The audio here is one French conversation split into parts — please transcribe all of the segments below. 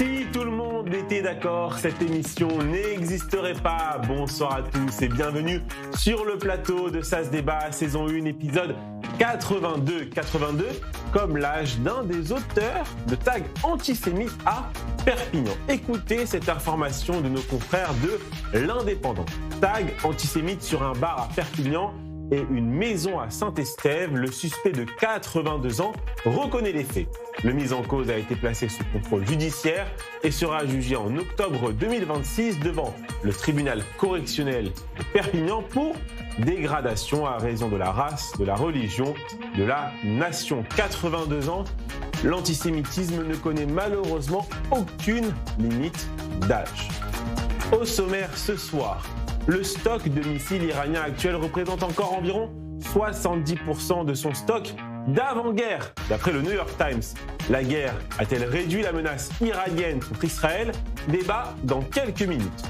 Si tout le monde était d'accord, cette émission n'existerait pas. Bonsoir à tous et bienvenue sur le plateau de Ça se débat, saison 1, épisode 82. 82, comme l'âge d'un des auteurs de tags antisémites à Perpignan. Écoutez cette information de nos confrères de l'Indépendant. Tag antisémite sur un bar à Perpignan et une maison à Saint-Estève. Le suspect de 82 ans reconnaît les faits. Le mis en cause a été placé sous contrôle judiciaire et sera jugé en octobre 2026 devant le tribunal correctionnel de Perpignan pour dégradation à raison de la race, de la religion, de la nation. 82 ans, l'antisémitisme ne connaît malheureusement aucune limite d'âge. Au sommaire ce soir, le stock de missiles iraniens actuel représente encore environ 70% de son stock d'avant-guerre. D'après le New York Times, la guerre a-t-elle réduit la menace iranienne contre Israël? Débat dans quelques minutes.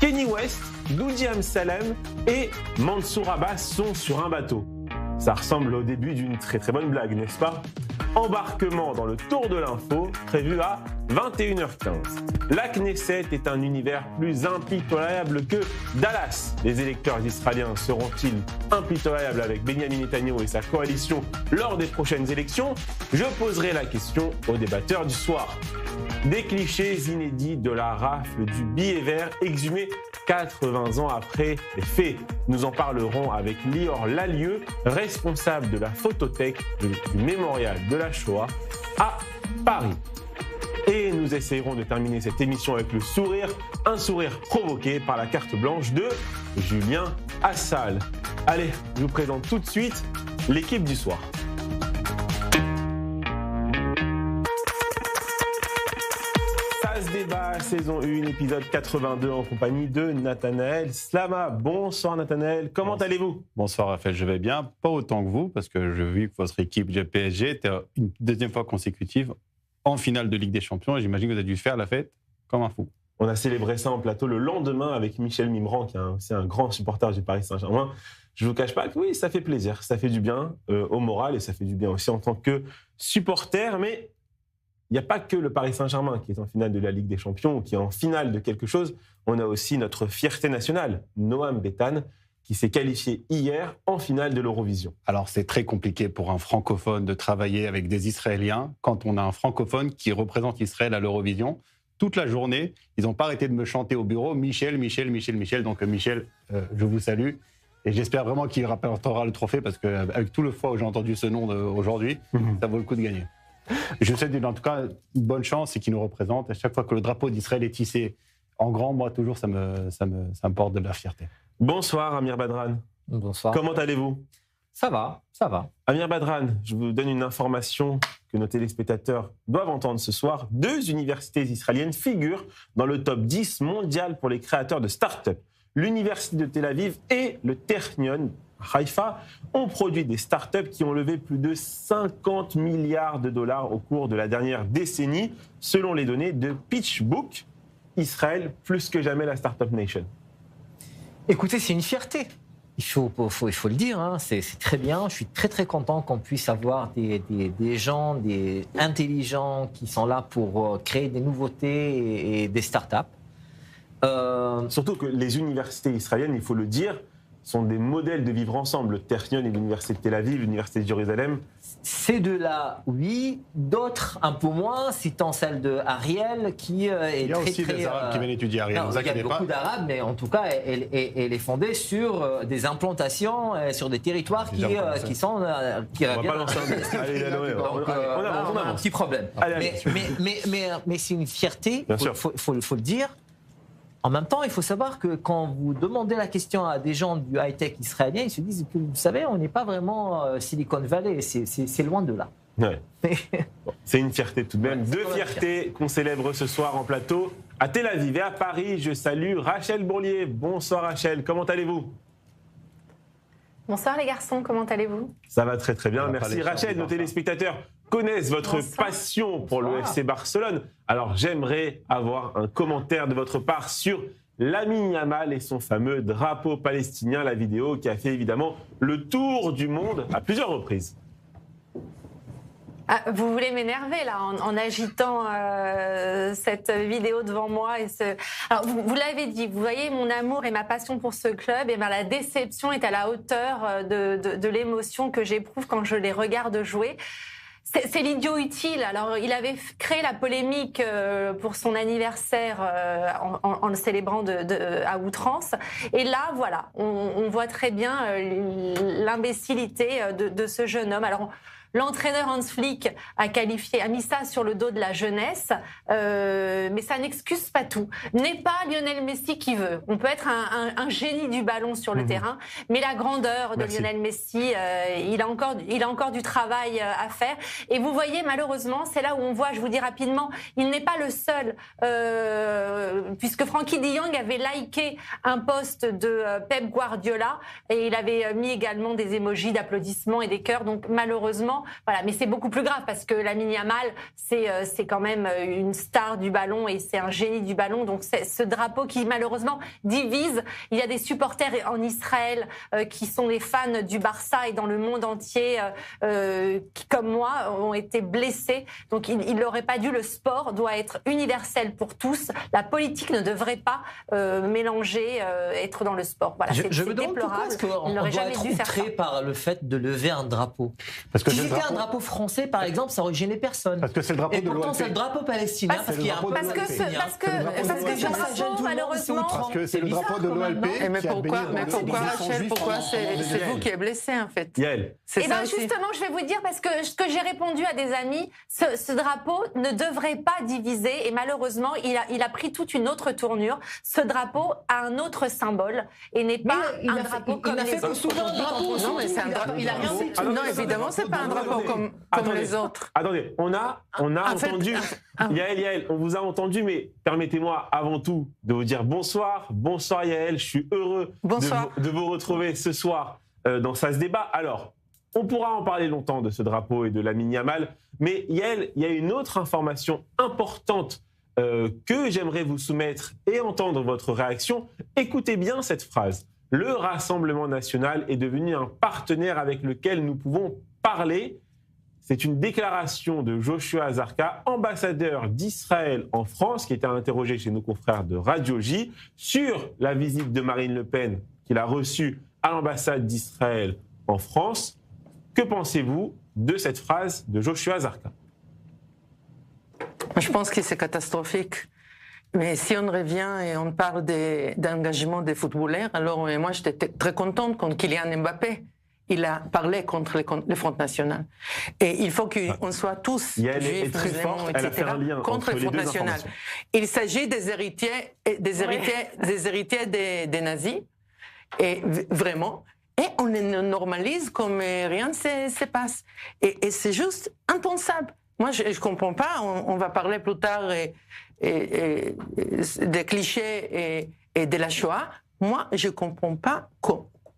Kanye West, Doudi Amsalem et Mansour Abbas sont sur un bateau. Ça ressemble au début d'une très très bonne blague, n'est-ce pas? Embarquement dans le tour de l'info, prévu à 21h15. La Knesset est un univers plus impitoyable que Dallas. Les électeurs israéliens seront-ils impitoyables avec Benjamin Netanyahu et sa coalition lors des prochaines élections? Je poserai la question aux débatteurs du soir. Des clichés inédits de la rafle du billet vert exhumé 80 ans après les faits. Nous en parlerons avec Lior Lallieu, responsable de la photothèque du mémorial de la Shoah à Paris. Et nous essayerons de terminer cette émission avec le sourire, un sourire provoqué par la carte blanche de Julien Assal. Allez, je vous présente tout de suite l'équipe du soir. Ça se débat, saison 1, épisode 82 en compagnie de Nathanaël Slama. Bonsoir Nathanaël, comment allez-vous? Bonsoir Raphaël, je vais bien, pas autant que vous, parce que j'ai vu que votre équipe du PSG était une deuxième fois consécutive en finale de Ligue des Champions, et j'imagine que vous avez dû faire la fête comme un fou. On a célébré ça en plateau le lendemain avec Michel Mimran, qui est aussi un grand supporter du Paris Saint-Germain. Je ne vous cache pas que oui, ça fait plaisir, ça fait du bien au moral et ça fait du bien aussi en tant que supporter, mais il n'y a pas que le Paris Saint-Germain qui est en finale de la Ligue des Champions ou qui est en finale de quelque chose. On a aussi notre fierté nationale, Noam Betan, qui s'est qualifié hier en finale de l'Eurovision. Alors c'est très compliqué pour un francophone de travailler avec des Israéliens quand on a un francophone qui représente Israël à l'Eurovision. Toute la journée, ils n'ont pas arrêté de me chanter au bureau « Michel, Michel, Michel, Michel ». Donc Michel, je vous salue. Et j'espère vraiment qu'il rapportera le trophée parce qu'avec tout le fois où j'ai entendu ce nom aujourd'hui, ça vaut le coup de gagner. Je souhaite en tout cas une bonne chance et qu'il nous représente. À chaque fois que le drapeau d'Israël est tissé en grand, moi toujours ça me porte de la fierté. Bonsoir Amir Badran. Bonsoir. Comment allez-vous? Ça va, ça va. Amir Badran, je vous donne une information que nos téléspectateurs doivent entendre ce soir. 2 universités israéliennes figurent dans le top 10 mondial pour les créateurs de start-up. L'université de Tel Aviv et le Technion Haïfa ont produit des start-up qui ont levé plus de 50 milliards de dollars au cours de la dernière décennie, selon les données de PitchBook. Israël, plus que jamais la Startup Nation. Écoutez, c'est une fierté. Il faut le dire, hein. C'est très bien. Je suis très très content qu'on puisse avoir des gens, des intelligents qui sont là pour créer des nouveautés et des start-up. Surtout que les universités israéliennes, il faut le dire, sont des modèles de vivre ensemble. Le Technion et l'université de Tel Aviv, l'université de Jérusalem. Ces deux-là, oui. D'autres, un peu moins, citant celle de Ariel, qui est très... Il y a aussi des Arabes qui viennent étudier Ariel, non, il y a beaucoup d'Arabes, mais en tout cas, elle est fondée sur des implantations, sur des territoires qui sont... On va pas lancer un... Allez, on a un petit problème. Mais c'est une fierté, il faut le dire. En même temps, il faut savoir que quand vous demandez la question à des gens du high-tech israélien, ils se disent que, vous savez, on n'est pas vraiment Silicon Valley, c'est loin de là. Ouais. Bon, c'est une fierté tout de même. Ouais, 2 fiertés qu'on célèbre ce soir en plateau. À Tel Aviv et à Paris, je salue Rachel Bourlier. Bonsoir Rachel, comment allez-vous? Bonsoir les garçons, comment allez-vous? Ça va très très bien, merci Rachel. Nos téléspectateurs connaissent votre passion pour le FC Barcelone. Alors j'aimerais avoir un commentaire de votre part sur Lamine Yamal et son fameux drapeau palestinien, la vidéo qui a fait évidemment le tour du monde à plusieurs reprises. Vous voulez m'énerver là en agitant cette vidéo devant moi Alors vous l'avez dit, vous voyez mon amour et ma passion pour ce club, et ben la déception est à la hauteur de l'émotion que j'éprouve quand je les regarde jouer. C'est l'idiot utile. Alors, il avait créé la polémique pour son anniversaire en le célébrant à outrance. Et là, voilà, on voit très bien l'imbécilité de ce jeune homme. Alors, l'entraîneur Hans Flick a mis ça sur le dos de la jeunesse, mais ça n'excuse pas tout. N'est pas Lionel Messi qui veut. On peut être un génie du ballon sur le terrain, mais la grandeur de Lionel Messi, il a encore du travail à faire. Et vous voyez, malheureusement, c'est là où on voit, je vous dis rapidement, il n'est pas le seul, puisque Frankie de Jong avait liké un post de Pep Guardiola, et il avait mis également des émojis d'applaudissements et des cœurs. Donc malheureusement, voilà, mais c'est beaucoup plus grave parce que Lamine Yamal, c'est quand même une star du ballon et c'est un génie du ballon. Donc c'est ce drapeau qui malheureusement divise. Il y a des supporters en Israël qui sont des fans du Barça et dans le monde entier qui, comme moi, ont été blessés. Donc il n'aurait pas dû. Le sport doit être universel pour tous. La politique ne devrait pas mélanger, être dans le sport. Voilà, je me demande pourquoi est-ce qu'on doit être outré par le fait de lever un drapeau. Parce que si c'était un drapeau français, par exemple, ça aurait gêné personne. Parce que c'est le drapeau de l'OLP. Et pourtant, c'est le drapeau palestinien. Parce que ce drapeau, malheureusement... Parce que c'est le drapeau de l'OLP. Mais pourquoi, Rachel, pourquoi c'est vous qui êtes blessé, en fait? Yael. Eh bien, justement, je vais vous dire, parce que ce que j'ai répondu à des amis, ce drapeau ne devrait pas diviser. Et malheureusement, il a pris toute une autre tournure. Ce drapeau a un autre symbole et n'est pas un drapeau comme les autres. Non, mais c'est un drapeau. Il a rien dit. Non, évidemment, c'est pas un drapeau comme les autres. Attendez, on a entendu. Yael, on vous a entendu, mais permettez-moi avant tout de vous dire bonsoir. Bonsoir Yael, je suis heureux de vous retrouver ce soir dans Ça se débat. Alors, on pourra en parler longtemps de ce drapeau et de Lamine Yamal, mais Yael, il y a une autre information importante que j'aimerais vous soumettre et entendre votre réaction. Écoutez bien cette phrase. Le Rassemblement national est devenu un partenaire avec lequel nous pouvons parler. C'est une déclaration de Joshua Zarka, ambassadeur d'Israël en France, qui était interrogé chez nos confrères de Radio J sur la visite de Marine Le Pen qu'il a reçue à l'ambassade d'Israël en France. Que pensez-vous de cette phrase de Joshua Zarka? Je pense que c'est catastrophique. Mais si on revient et on parle d'engagement des footballeurs, alors moi j'étais très contente quand Kylian Mbappé, il a parlé contre le Front National. Et il faut qu'on soit tous juifs, musulmans, etc., contre le Front National. Il s'agit des héritiers des nazis, et vraiment, et on les normalise comme rien ne se passe. Et c'est juste impensable. Moi, je ne comprends pas. On va parler plus tard des clichés et de la Shoah. Moi, je ne comprends pas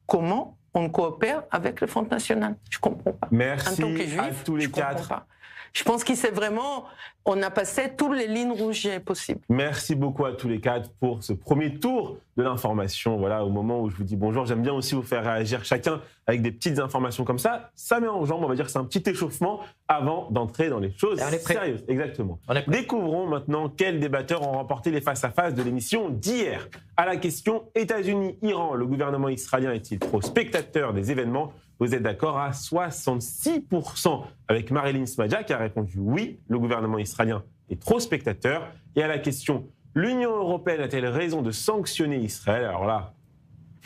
comment on coopère avec le Front National. Je ne comprends pas. Merci en tant que juif, à tous les quatre. Je pense que c'est vraiment... On a passé toutes les lignes rouges possibles. Merci beaucoup à tous les quatre pour ce premier tour de l'information. Voilà, au moment où je vous dis bonjour, j'aime bien aussi vous faire réagir chacun avec des petites informations comme ça. Ça met en jambe, on va dire que c'est un petit échauffement avant d'entrer dans les choses sérieuses. Exactement. Découvrons maintenant quels débatteurs ont remporté les face-à-face de l'émission d'hier. À la question États-Unis-Iran, le gouvernement israélien est-il trop spectateur des événements? Vous êtes d'accord à 66% avec Marilyn Smadja qui a répondu oui, le gouvernement israélien est trop spectateur. Et à la question, l'Union européenne a-t-elle raison de sanctionner Israël? Alors là,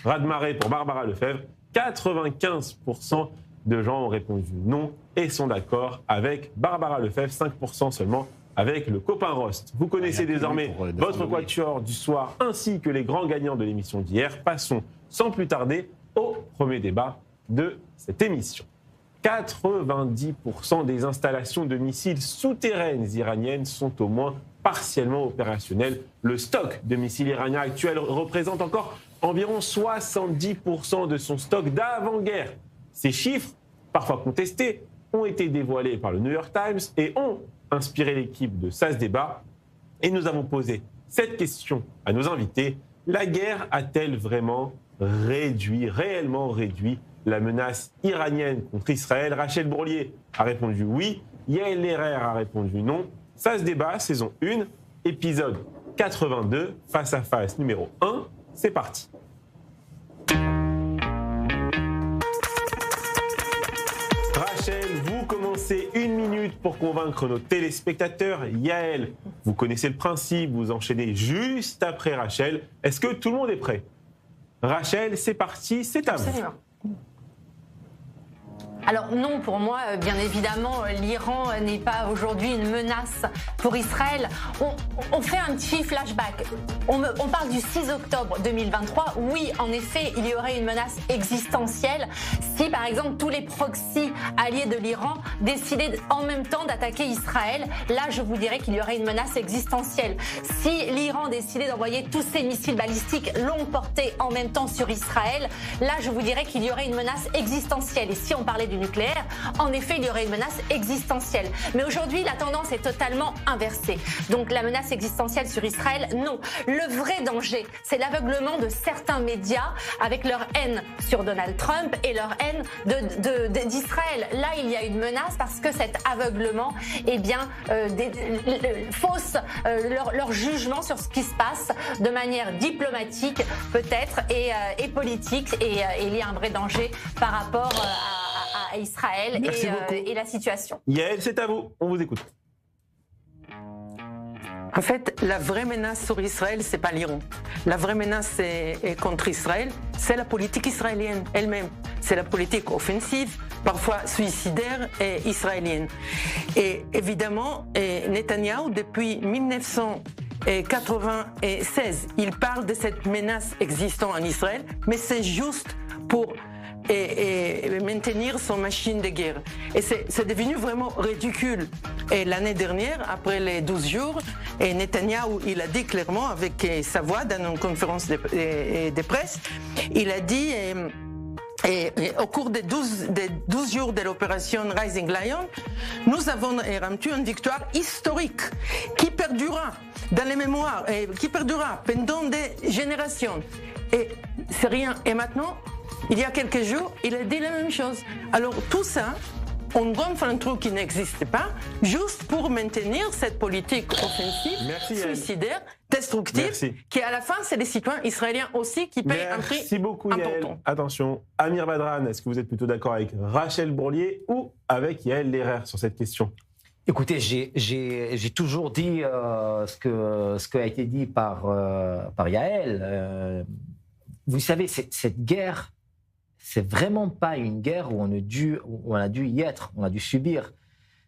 raz-de-marée pour Barbara Lefebvre, 95% de gens ont répondu non et sont d'accord avec Barbara Lefebvre, 5% seulement avec le copain Rost. Vous connaissez désormais votre quatuor du soir ainsi que les grands gagnants de l'émission d'hier. Passons sans plus tarder au premier débat de cette émission. 90% des installations de missiles souterraines iraniennes sont au moins partiellement opérationnelles. Le stock de missiles iraniens actuel représente encore environ 70% de son stock d'avant-guerre. Ces chiffres, parfois contestés, ont été dévoilés par le New York Times et ont inspiré l'équipe de Ça se débat. Et nous avons posé cette question à nos invités. La guerre a-t-elle vraiment réellement réduit la menace iranienne contre Israël? Rachel Bourlier a répondu oui, Yael Lerer a répondu non. Ça se débat, saison 1, épisode 82, face à face numéro 1. C'est parti. Rachel, vous commencez 1 minute pour convaincre nos téléspectateurs. Yael, vous connaissez le principe, vous enchaînez juste après Rachel. Est-ce que tout le monde est prêt? Rachel, c'est parti, c'est à vous. Absolument. Alors non, pour moi, bien évidemment, l'Iran n'est pas aujourd'hui une menace pour Israël. On fait un petit flashback. On parle du 6 octobre 2023. Oui, en effet, il y aurait une menace existentielle si, par exemple, tous les proxys alliés de l'Iran décidaient en même temps d'attaquer Israël. Là, je vous dirais qu'il y aurait une menace existentielle. Si l'Iran décidait d'envoyer tous ses missiles balistiques longue portée en même temps sur Israël, là, je vous dirais qu'il y aurait une menace existentielle. Et si on parlait du nucléaire, en effet, il y aurait une menace existentielle. Mais aujourd'hui, la tendance est totalement inversée. Donc la menace existentielle sur Israël, non. Le vrai danger, c'est l'aveuglement de certains médias avec leur haine sur Donald Trump et leur haine d'Israël. Là, il y a une menace parce que cet aveuglement, eh bien, fausse leur jugement sur ce qui se passe de manière diplomatique, peut-être, et politique. Et il y a un vrai danger par rapport à Israël et la situation. Yael, c'est à vous. On vous écoute. En fait, la vraie menace sur Israël, c'est pas l'Iran. La vraie menace contre Israël, c'est la politique israélienne elle-même. C'est la politique offensive, parfois suicidaire et israélienne. Et évidemment, Netanyahou, depuis 1996, il parle de cette menace existant en Israël, mais c'est juste pour maintenir son machine de guerre. Et c'est devenu vraiment ridicule. Et l'année dernière, après les 12 jours, Netanyahou, il a dit clairement avec sa voix dans une conférence de presse, il a dit au cours des 12 jours de l'opération Rising Lion, nous avons rendu une victoire historique qui perdurera dans les mémoires, et qui perdurera pendant des générations. Et c'est rien. Et maintenant, il y a quelques jours, il a dit la même chose. Alors tout ça, on gonfle un truc qui n'existe pas, juste pour maintenir cette politique offensive, suicidaire, destructive, qui à la fin, c'est les citoyens israéliens aussi qui payent un prix important. Merci beaucoup Yael. Attention, Amir Badran, est-ce que vous êtes plutôt d'accord avec Rachel Bourlier ou avec Yael Lerer sur cette question? Écoutez, j'ai toujours dit ce qui a été dit par Yael. Vous savez, cette guerre, c'est vraiment pas une guerre où on a dû y être, on a dû subir.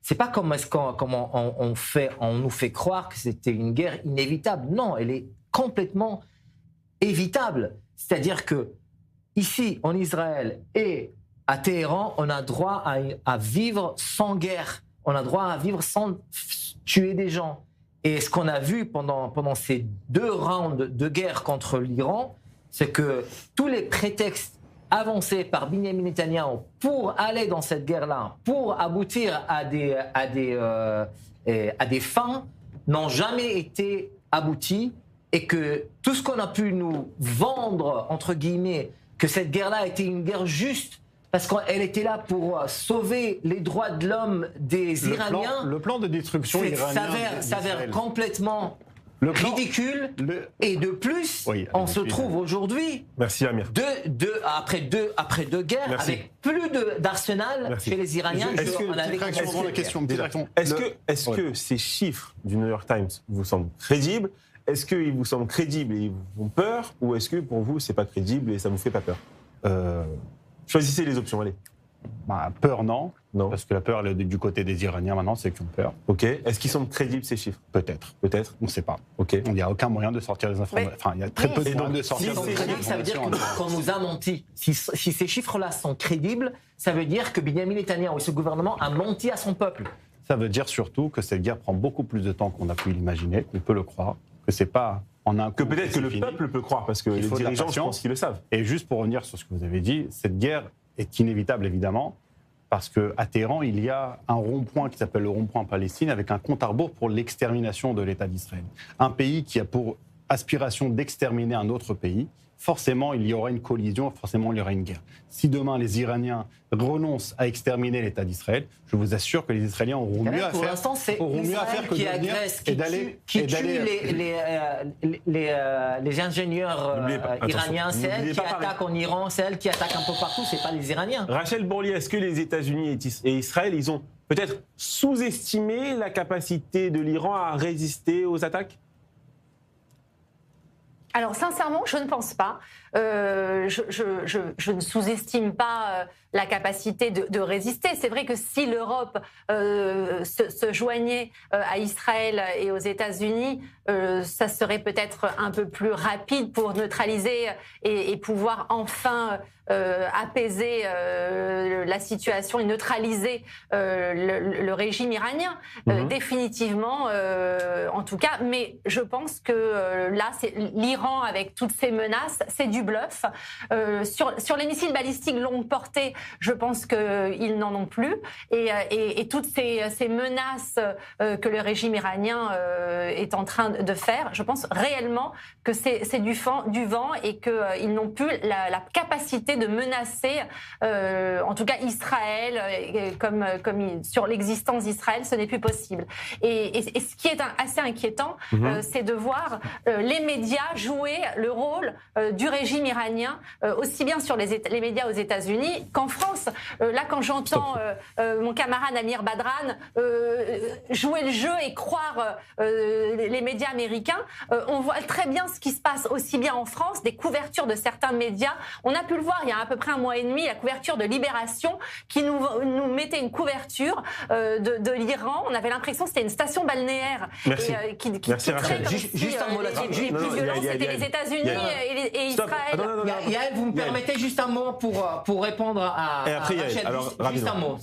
C'est pas comme on nous fait croire que c'était une guerre inévitable. Non, elle est complètement évitable. C'est-à-dire que ici, en Israël et à Téhéran, on a droit à vivre sans guerre. On a droit à vivre sans tuer des gens. Et ce qu'on a vu pendant ces 2 rounds de guerre contre l'Iran, c'est que tous les prétextes avancés par Benjamin Netanyahou pour aller dans cette guerre-là, pour aboutir à des fins, n'ont jamais été aboutis, et que tout ce qu'on a pu nous vendre, entre guillemets, que cette guerre-là était une guerre juste, parce qu'elle était là pour sauver les droits de l'homme des Iraniens. Le plan de destruction iranien s'avère complètement ridicule. Et de plus, on se trouve aujourd'hui, après deux guerres, avec plus d'arsenal chez les Iraniens. Est-ce que ces chiffres du New York Times vous semblent crédibles? Est-ce qu'ils vous semblent crédibles et ils vous font peur? Ou est-ce que pour vous, c'est pas crédible et ça vous fait pas peur? Choisissez les options, allez. Peur, non. Parce que la peur, elle est du côté des Iraniens maintenant, c'est qu'ils ont peur. Ok. Est-ce qu'ils sont crédibles, ces chiffres? Peut-être. On ne sait pas. Ok. Il n'y a aucun moyen de sortir les informations. Enfin, il y a très peu de moyens de sortir les informations. Ça veut dire qu'on nous a menti. Si ces chiffres-là sont crédibles, ça veut dire que Benjamin Netanyahou et ce gouvernement a menti à son peuple. Ça veut dire surtout que cette guerre prend beaucoup plus de temps qu'on a pu l'imaginer, qu'on peut le croire, que c'est pas en un coup. Que peut-être que le peuple peut croire, parce que les dirigeants, je pense qu'ils le savent. Et juste pour revenir sur ce que vous avez dit, cette guerre est inévitable, évidemment, parce qu'à Téhéran, il y a un rond-point qui s'appelle le rond-point Palestine, avec un compte à rebours pour l'extermination de l'État d'Israël. Un pays qui a pour aspiration d'exterminer un autre pays, forcément, il y aura une collision, forcément, il y aura une guerre. Si demain, les Iraniens renoncent à exterminer l'État d'ingénieur, je vous assure que les Israéliens auront mieux à faire. Pour l'instant, c'est Israël qui agresse, qui tue les ingénieurs iraniens. C'est elle qui attaque en Iran, c'est elle qui attaque un peu partout, c'est pas les Iraniens. Rachel Bourlier, est-ce que les États-Unis et Israël, ils ont peut-être sous-estimé la capacité de l'Iran à résister aux attaques ? Alors sincèrement, je ne pense pas. Je ne sous-estime pas la capacité de résister. C'est vrai que si l'Europe se joignait à Israël et aux États-Unis, ça serait peut-être un peu plus rapide pour neutraliser et pouvoir enfin apaiser la situation et neutraliser le régime iranien. Définitivement, en tout cas. Mais je pense que là, c'est l'Iran avec toutes ces menaces, c'est du bluff. Sur les missiles balistiques longue portée, je pense qu'ils n'en ont plus. Et toutes ces menaces que le régime iranien est en train de faire, je pense réellement que c'est du vent et qu'ils n'ont plus la capacité de menacer, en tout cas Israël, comme sur l'existence d'Israël, ce n'est plus possible. Et ce qui est assez inquiétant, c'est de voir les médias jouer le rôle du régime iranien, aussi bien sur les médias aux États-Unis qu'en France. Là, quand j'entends mon camarade Amir Badran jouer le jeu et croire les médias américains, on voit très bien ce qui se passe aussi bien en France, des couvertures de certains médias. On a pu le voir il y a à peu près un mois et demi, la couverture de Libération qui nous mettait une couverture de l'Iran. On avait l'impression que c'était une station balnéaire. Merci. Merci Rachel. Juste un mot là-dessus. Le plus violent, c'était les États-Unis et Israël. Yael, vous me permettez juste un mot pour répondre à Rachel. Alors, juste un mot.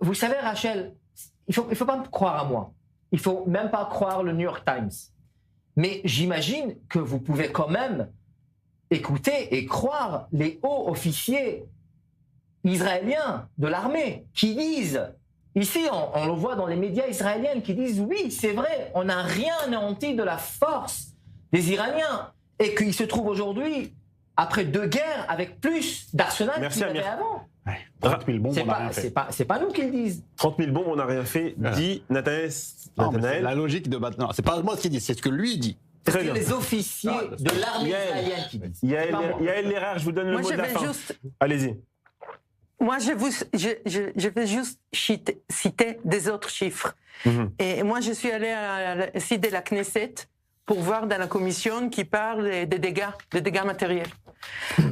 Vous savez, Rachel, il faut pas me croire à moi. Il faut même pas croire le New York Times. Mais j'imagine que vous pouvez quand même écouter et croire les hauts officiers israéliens de l'armée qui disent, ici on le voit dans les médias israéliens, qui disent oui, c'est vrai, on n'a rien anéanti de la force des Iraniens et qu'ils se trouvent aujourd'hui, après 2 guerres, avec plus d'arsenal qu'ils avaient avant. 30 000 bombes, on n'a rien fait. C'est pas nous qui le disent. 30 000 bombes, on n'a rien fait, dit Nathanaël. La logique de maintenant, c'est pas moi qui dis, c'est ce que lui dit. C'est les officiers de l'armée israélienne qui disent. Yael Lerrer, je vous donne le mot de la fin. Allez-y. Moi, je vais juste citer des autres chiffres. Et moi, je suis allée à la site de la Knesset pour voir dans la commission qui parle des dégâts matériels.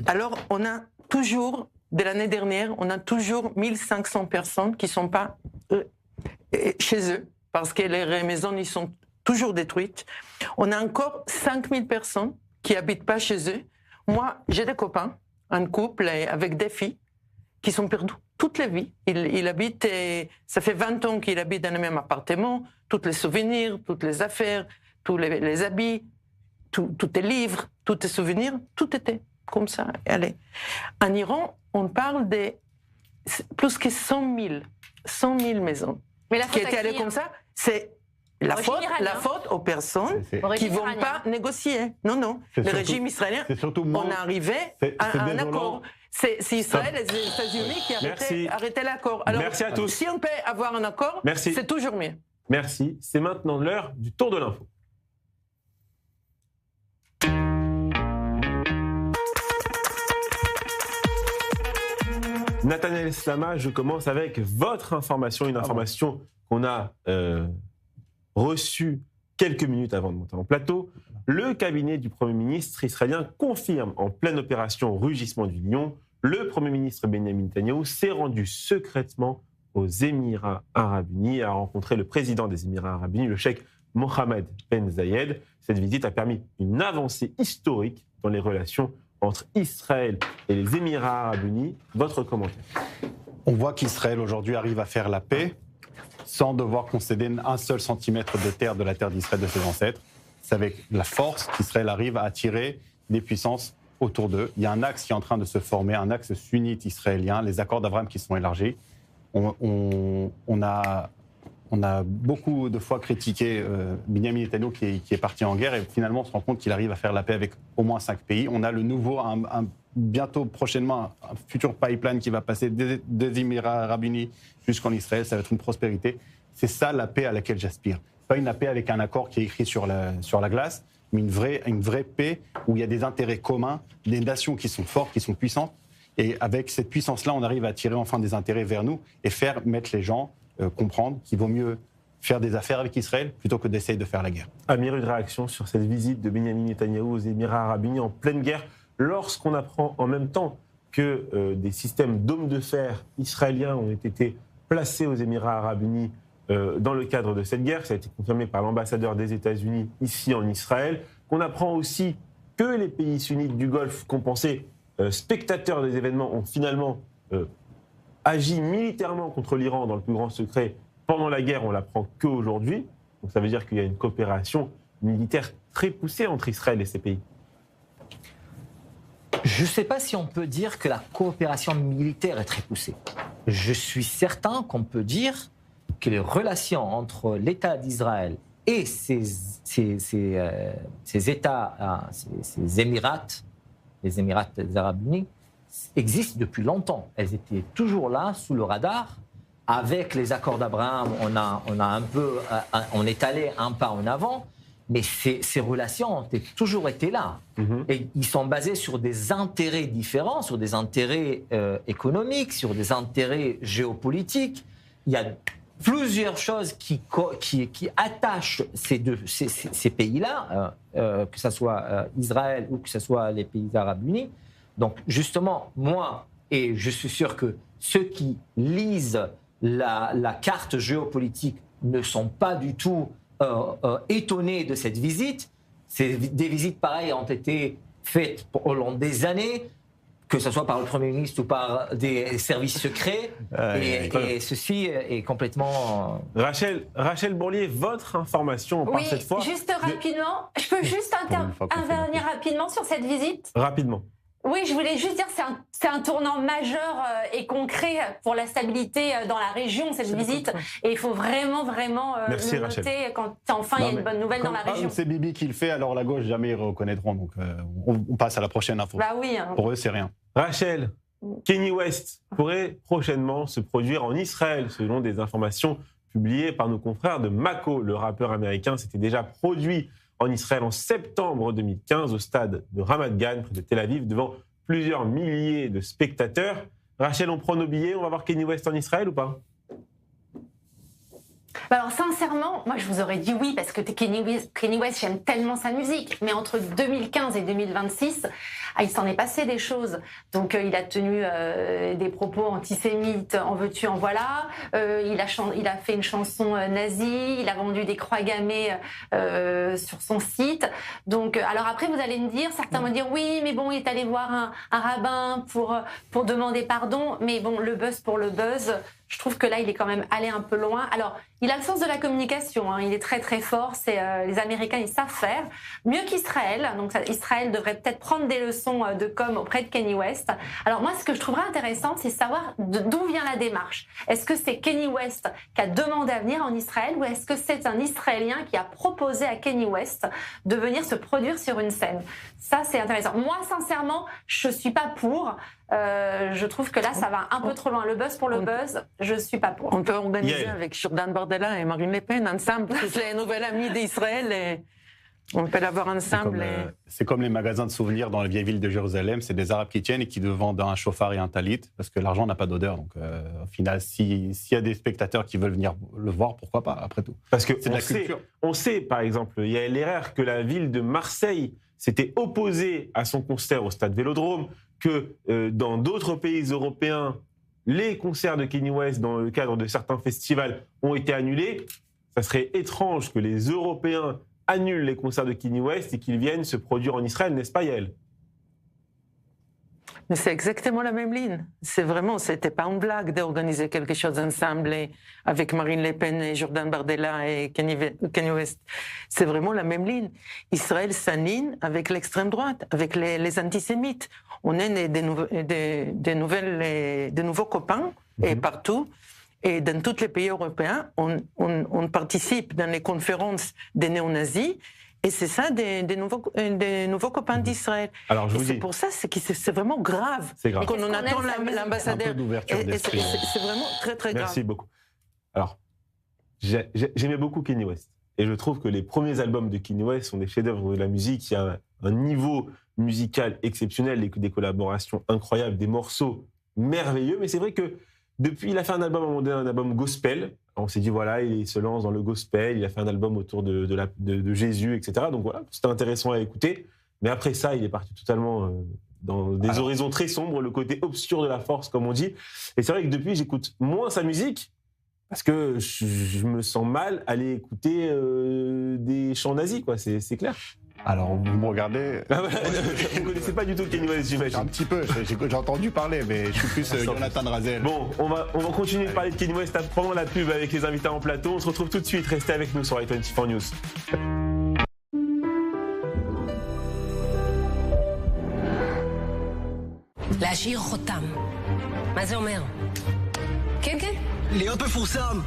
Alors, on a toujours, de l'année dernière, on a toujours 1500 personnes qui ne sont pas chez eux, parce que les maisons, ils sont toujours détruites. On a encore 5000 personnes qui n'habitent pas chez eux. Moi, j'ai des copains, un couple avec des filles, qui sont perdus toute la vie. Il habite, ça fait 20 ans qu'il habite dans le même appartement, tous les souvenirs, toutes les affaires, tous les habits, tous les livres, tous les souvenirs, tout était comme ça. Allez. En Iran, on parle de plus que 100 000 maisons qui étaient allées comme ça. C'est la faute aux personnes qui ne vont pas négocier. Non. Le régime israélien, on est arrivé à un accord. C'est Israël et les États-Unis qui arrêtaient l'accord. Alors, merci à tous. Si on peut avoir un accord, c'est toujours mieux. Merci. C'est maintenant l'heure du tour de l'info. Nathanaël Slama, je commence avec votre information, une information qu'on a reçue quelques minutes avant de monter en plateau. Le cabinet du Premier ministre israélien confirme en pleine opération Rugissement du Lion, le Premier ministre Benjamin Netanyahou s'est rendu secrètement aux Émirats Arabes Unis et a rencontré le président des Émirats Arabes Unis, le cheikh Mohammed Ben Zayed. Cette visite a permis une avancée historique dans les relations entre Israël et les Émirats Arabes Unis. Votre commentaire? On voit qu'Israël aujourd'hui arrive à faire la paix sans devoir concéder un seul centimètre de terre de la terre d'Israël de ses ancêtres. C'est avec la force qu'Israël arrive à attirer des puissances autour d'eux. Il y a un axe qui est en train de se former, un axe sunnite israélien, les accords d'Abraham qui sont élargis. On a On a beaucoup de fois critiqué Benyamin Netanyahu qui est parti en guerre et finalement on se rend compte qu'il arrive à faire la paix avec au moins 5 pays. On a le nouveau, bientôt prochainement, un futur pipeline qui va passer des Émirats arabes unis jusqu'en Israël. Ça va être une prospérité. C'est ça la paix à laquelle j'aspire. Pas une paix avec un accord qui est écrit sur la glace, mais une vraie paix où il y a des intérêts communs, des nations qui sont fortes, qui sont puissantes. Et avec cette puissance-là, on arrive à tirer enfin des intérêts vers nous et faire mettre les gens comprendre qu'il vaut mieux faire des affaires avec Israël plutôt que d'essayer de faire la guerre. Amir, une réaction sur cette visite de Benyamin Netanyahou aux Émirats arabes unis en pleine guerre, lorsqu'on apprend en même temps que des systèmes d'hommes de fer israéliens ont été placés aux Émirats arabes unis dans le cadre de cette guerre. Ça a été confirmé par l'ambassadeur des États-Unis ici en Israël. Qu'on apprend aussi que les pays sunnites du Golfe, qu'on pensait spectateurs des événements, ont finalement agi militairement contre l'Iran dans le plus grand secret pendant la guerre. On l'apprend qu'aujourd'hui. Donc ça veut dire qu'il y a une coopération militaire très poussée entre Israël et ces pays. Je ne sais pas si on peut dire que la coopération militaire est très poussée. Je suis certain qu'on peut dire que les relations entre l'État d'Israël et ces États, ces Émirats, les Émirats des Arabes Unis, existent depuis longtemps. Elles étaient toujours là, sous le radar. Avec les accords d'Abraham, on est allé un pas en avant, mais ces relations ont toujours été là. Et ils sont basés sur des intérêts différents, sur des intérêts économiques, sur des intérêts géopolitiques. Il y a plusieurs choses qui attachent ces pays-là, que ce soit Israël ou que ce soit les pays arabes unis. Donc justement, moi, et je suis sûr que ceux qui lisent la carte géopolitique ne sont pas du tout étonnés de cette visite. Des visites pareilles ont été faites au long des années, que ce soit par le Premier ministre ou par des services secrets. Et ceci est complètement... Rachel Bourlier, votre information, on parle cette fois... Juste rapidement, je peux juste intervenir rapidement sur cette visite ? Rapidement. Oui, je voulais juste dire que c'est un tournant majeur et concret pour la stabilité dans la région, cette visite. Et il faut vraiment le noter quand enfin il y a une bonne nouvelle dans la région. C'est Bibi qui le fait, alors la gauche, jamais ils reconnaîtront. Donc on passe à la prochaine info. Bah oui. Pour eux, c'est rien. Rachel, Kanye West pourrait prochainement se produire en Israël, selon des informations publiées par nos confrères de Mako. Le rappeur américain s'était déjà produit en Israël en septembre 2015 au stade de Ramat Gan, près de Tel Aviv, devant plusieurs milliers de spectateurs. Rachel, on prend nos billets, on va voir Kanye West en Israël ou pas ? Alors sincèrement, moi je vous aurais dit oui parce que Kanye West, j'aime tellement sa musique. Mais entre 2015 et 2026, il s'en est passé des choses. Donc il a tenu des propos antisémites, en veux-tu, en voilà. Il a fait une chanson nazie, il a vendu des croix gammées sur son site. Donc alors après vous allez me dire, certains vont dire oui, mais bon il est allé voir un rabbin pour demander pardon. Mais bon, le buzz pour le buzz. Je trouve que là, il est quand même allé un peu loin. Alors, il a le sens de la communication, il est très très fort. Les Américains, ils savent faire mieux qu'Israël. Donc, Israël devrait peut-être prendre des leçons de com auprès de Kanye West. Alors moi, ce que je trouverais intéressant, c'est savoir d'où vient la démarche. Est-ce que c'est Kanye West qui a demandé à venir en Israël ou est-ce que c'est un Israélien qui a proposé à Kanye West de venir se produire sur une scène ? Ça, c'est intéressant. Moi, sincèrement, je suis pas pour. Je trouve que là, ça va un peu trop loin. Le buzz pour le buzz, je suis pas pour. On peut organiser avec Jordan Bardella et Marine Le Pen ensemble, c'est les nouvelles amies d'Israël et on peut l'avoir ensemble. C'est comme les magasins de souvenirs dans la vieille ville de Jérusalem, c'est des Arabes qui tiennent et qui te vendent un chauffard et un talit parce que l'argent n'a pas d'odeur. Donc au final, s'il y a des spectateurs qui veulent venir le voir, pourquoi pas, après tout. Parce que c'est de la culture. On sait, par exemple, il y a l'erreur que la ville de Marseille s'était opposée à son concert au stade Vélodrome, que dans d'autres pays européens, les concerts de Kanye West dans le cadre de certains festivals ont été annulés. Ça serait étrange que les Européens annulent les concerts de Kanye West et qu'ils viennent se produire en Israël, n'est-ce pas, Yael ? Mais c'est exactement la même ligne. C'était pas une blague d'organiser quelque chose ensemble avec Marine Le Pen et Jordan Bardella et Kanye West. C'est vraiment la même ligne. Israël s'aligne avec l'extrême droite, avec les antisémites. On est des nouveaux copains et partout. et dans tous les pays européens, on participe dans les conférences des néo-nazis. Et c'est ça des nouveaux copains d'Israël. Alors, c'est pour ça que c'est vraiment grave. C'est grave. Quand on attend l'ambassadeur. C'est vraiment très, très grave. Merci beaucoup. Alors, j'aimais beaucoup Kanye West. Et je trouve que les premiers albums de Kanye West sont des chefs-d'œuvre de la musique. Il y a un niveau musical exceptionnel, des collaborations incroyables, des morceaux merveilleux. Mais c'est vrai que depuis, il a fait un album, à un moment donné, un album gospel. On s'est dit, voilà, il se lance dans le gospel. Il a fait un album autour de Jésus, etc. Donc voilà, c'était intéressant à écouter. Mais après ça, il est parti totalement dans des horizons très sombres, le côté obscur de la force, comme on dit. Et c'est vrai que depuis, j'écoute moins sa musique parce que je me sens mal à aller écouter des chants nazis, quoi. C'est clair. Alors, vous me regardez... Vous ne connaissez pas du tout Kanye West, j'imagine. Un petit peu, j'ai entendu parler, mais je suis plus Jonathan Razel. Bon, on va continuer de parler de Kanye West pendant la pub avec les invités en plateau. On se retrouve tout de suite, restez avec nous sur i24 News. להשאיר חותם. מה זה אומר? כן, כן. להיות מפורסם.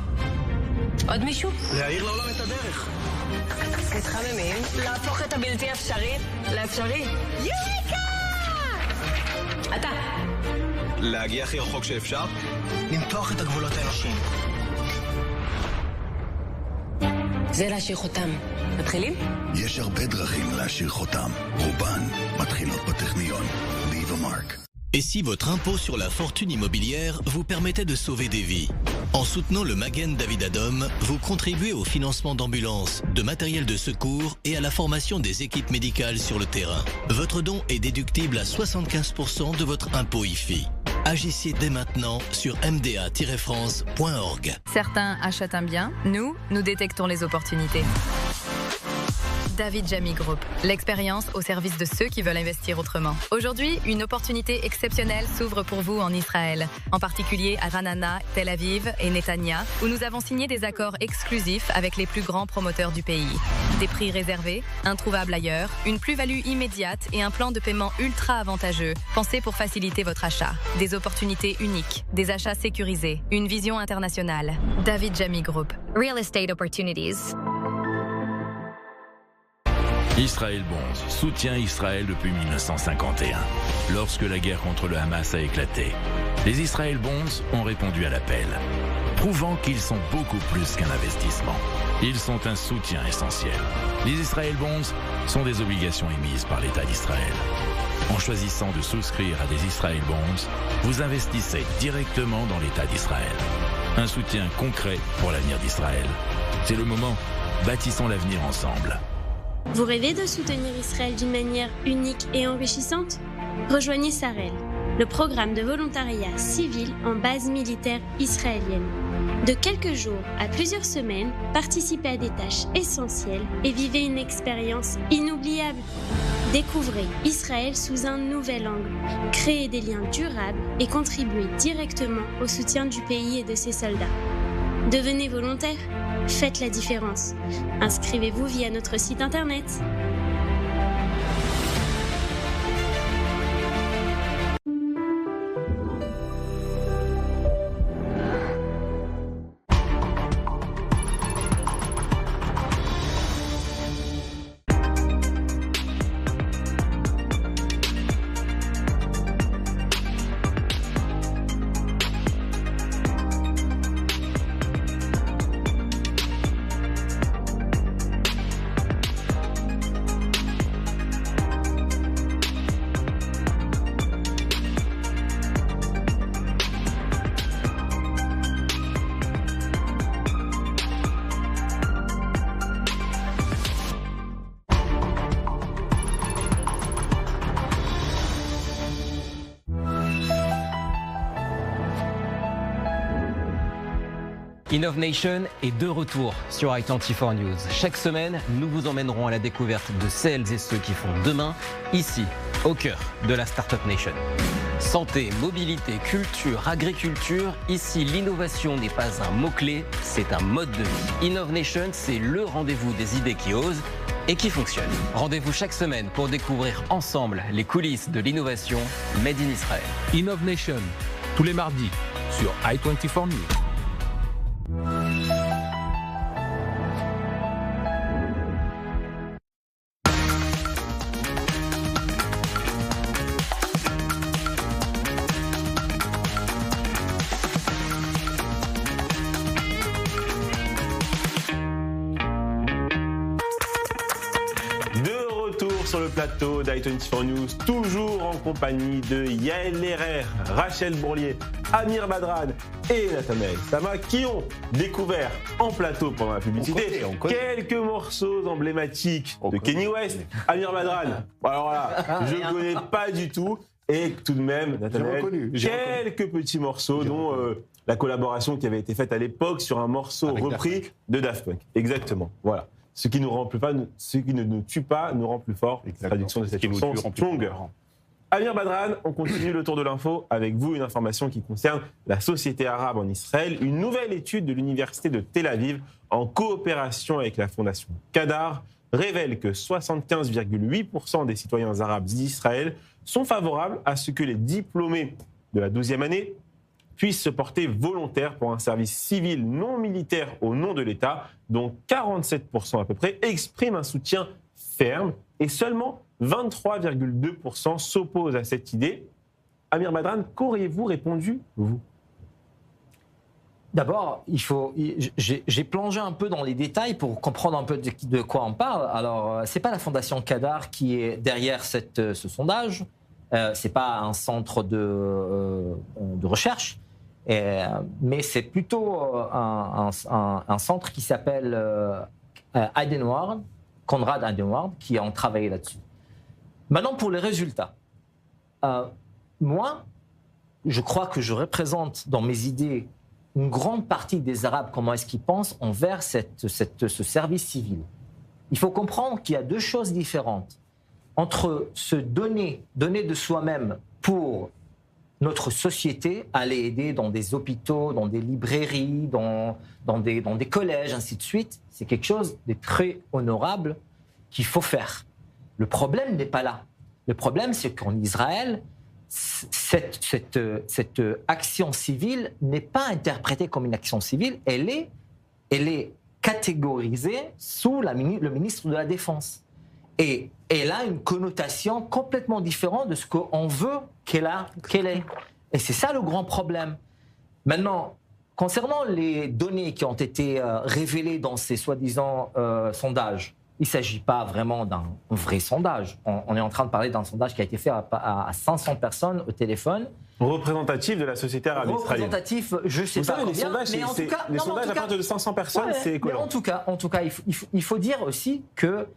עוד מישהו? להאיר לעולם את הדרך. מתחממים. להפוך את הבלתי אפשרי לאפשרי. יוריקה! אתה. להגיע הכי רחוק שאפשר. למתוח את הגבולות האנושיים. זה להשאיר חותם. מתחילים? יש הרבה דרכים להשאיר חותם. רובן מתחילות בטכניון. Leave a mark. Et si votre impôt sur la fortune immobilière vous permettait de sauver des vies? En soutenant le Magen David Adom, vous contribuez au financement d'ambulances, de matériel de secours et à la formation des équipes médicales sur le terrain. Votre don est déductible à 75% de votre impôt IFI. Agissez dès maintenant sur mda-france.org. Certains achètent un bien, nous détectons les opportunités. David Jamy Group, l'expérience au service de ceux qui veulent investir autrement. Aujourd'hui, une opportunité exceptionnelle s'ouvre pour vous en Israël, en particulier à Ranana, Tel Aviv et Netanya, où nous avons signé des accords exclusifs avec les plus grands promoteurs du pays. Des prix réservés, introuvables ailleurs, une plus-value immédiate et un plan de paiement ultra avantageux, pensé pour faciliter votre achat. Des opportunités uniques, des achats sécurisés, une vision internationale. David Jamy Group. Real Estate Opportunities. Israël Bonds soutient Israël depuis 1951, lorsque la guerre contre le Hamas a éclaté. Les Israël Bonds ont répondu à l'appel, prouvant qu'ils sont beaucoup plus qu'un investissement. Ils sont un soutien essentiel. Les Israël Bonds sont des obligations émises par l'État d'Israël. En choisissant de souscrire à des Israël Bonds, vous investissez directement dans l'État d'Israël. Un soutien concret pour l'avenir d'Israël. C'est le moment, bâtissons l'avenir ensemble. Vous rêvez de soutenir Israël d'une manière unique et enrichissante? Rejoignez Sarel, le programme de volontariat civil en base militaire israélienne. De quelques jours à plusieurs semaines, participez à des tâches essentielles et vivez une expérience inoubliable. Découvrez Israël sous un nouvel angle, créez des liens durables et contribuez directement au soutien du pays et de ses soldats. Devenez volontaire. Faites la différence. Inscrivez-vous via notre site internet. Innovation est de retour sur i24 News. Chaque semaine, nous vous emmènerons à la découverte de celles et ceux qui font demain, ici, au cœur de la Startup Nation. Santé, mobilité, culture, agriculture, ici l'innovation n'est pas un mot-clé, c'est un mode de vie. Innovation, c'est le rendez-vous des idées qui osent et qui fonctionnent. Rendez-vous chaque semaine pour découvrir ensemble les coulisses de l'innovation Made in Israël. Innovation, tous les mardis sur i24 News. sur le plateau d'i24 News, toujours en compagnie de Yael Lerer, Rachel Bourlier, Amir Badran et Nathanaël Sama, qui ont découvert en plateau pendant la publicité quelques morceaux emblématiques de Kanye West. Amir Badran, alors là, je ne connais pas du tout. Et tout de même, Nathanaël, quelques petits morceaux, dont la collaboration qui avait été faite à l'époque sur un morceau avec repris de Daft Punk. Exactement, voilà. Ce qui ne nous tue pas nous rend plus fort. Traduction de cette chanson, Stronger. Amir Badran, on continue le tour de l'info avec vous, une information qui concerne la société arabe en Israël. Une nouvelle étude de l'université de Tel Aviv, en coopération avec la fondation Kadar, révèle que 75,8% des citoyens arabes d'Israël sont favorables à ce que les diplômés de la 12e année puissent se porter volontaires pour un service civil non militaire au nom de l'État, dont 47% à peu près expriment un soutien ferme et seulement 23,2% s'opposent à cette idée. Amir Badran, qu'auriez-vous répondu, vous ? D'abord, j'ai plongé un peu dans les détails pour comprendre un peu de quoi on parle. Alors, c'est pas la fondation Kadar qui est derrière ce sondage. C'est pas un centre de recherche, mais c'est plutôt un centre qui s'appelle Edenward, Konrad Edenward, qui a travaillé là-dessus. Maintenant, pour les résultats. Moi, je crois que je représente dans mes idées une grande partie des Arabes, comment est-ce qu'ils pensent envers ce service civil. Il faut comprendre qu'il y a deux choses différentes. Entre se donner de soi-même pour notre société, aller aider dans des hôpitaux, dans des librairies, dans des collèges, ainsi de suite, c'est quelque chose de très honorable qu'il faut faire. Le problème n'est pas là. Le problème, c'est qu'en Israël, cette action civile n'est pas interprétée comme une action civile, elle est catégorisée sous le ministre de la Défense. Et elle a une connotation complètement différente de ce qu'on veut qu'elle ait. Et c'est ça le grand problème. Maintenant, concernant les données qui ont été révélées dans ces soi-disant sondages, il ne s'agit pas vraiment d'un vrai sondage. On est en train de parler d'un sondage qui a été fait à 500 personnes au téléphone. Représentatif de la société arabe israélienne. Représentatif, je ne sais pas combien, mais en tout cas... Les sondages à partir de 500 personnes, c'est collant. En tout cas, il faut dire aussi que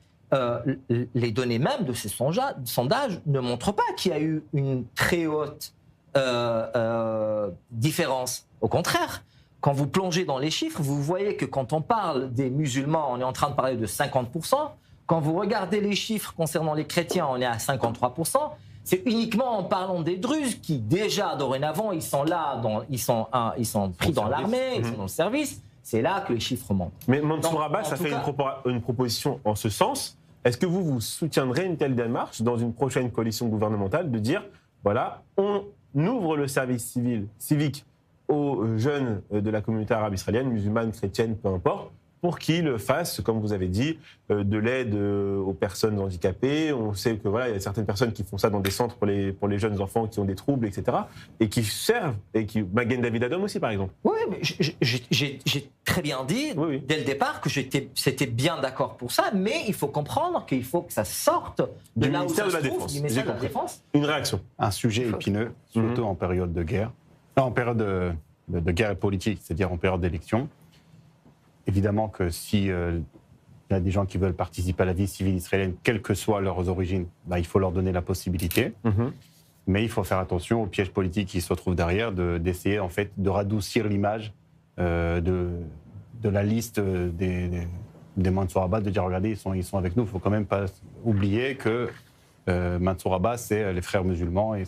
les données même de ces sondages ne montrent pas qu'il y a eu une très haute différence. Au contraire, quand vous plongez dans les chiffres, vous voyez que quand on parle des musulmans, on est en train de parler de 50%. Quand vous regardez les chiffres concernant les chrétiens, on est à 53%. C'est uniquement en parlant des Druzes qui, déjà, dorénavant, ils sont là, ils sont pris dans l'armée, ils sont dans le service. C'est là que les chiffres montent. Mais Mansour Abbas a fait une proposition en ce sens. Est-ce que vous soutiendrez une telle démarche dans une prochaine coalition gouvernementale de dire, voilà, on ouvre le service civique aux jeunes de la communauté arabe israélienne, musulmane, chrétienne, peu importe, pour qu'ils fassent, comme vous avez dit, de l'aide aux personnes handicapées. On sait que voilà, il y a certaines personnes qui font ça dans des centres pour les jeunes enfants qui ont des troubles, etc. Et qui servent, Magen David Adom aussi, par exemple. Oui, mais j'ai très bien dit dès le départ que c'était bien d'accord pour ça, mais il faut comprendre qu'il faut que ça sorte de là où ça se trouve, du ministère de la Défense. Une réaction. Un sujet épineux, surtout en période de guerre. En période de guerre politique, c'est-à-dire en période d'élection. Évidemment que si il y a des gens qui veulent participer à la vie civile israélienne, quelles que soient leurs origines, il faut leur donner la possibilité. Mais il faut faire attention aux pièges politiques qui se retrouvent derrière, d'essayer en fait de radoucir l'image de la liste des Mansour Abbas, de dire regardez, ils sont avec nous. Il ne faut quand même pas oublier que Mansour Abbas, c'est les frères musulmans et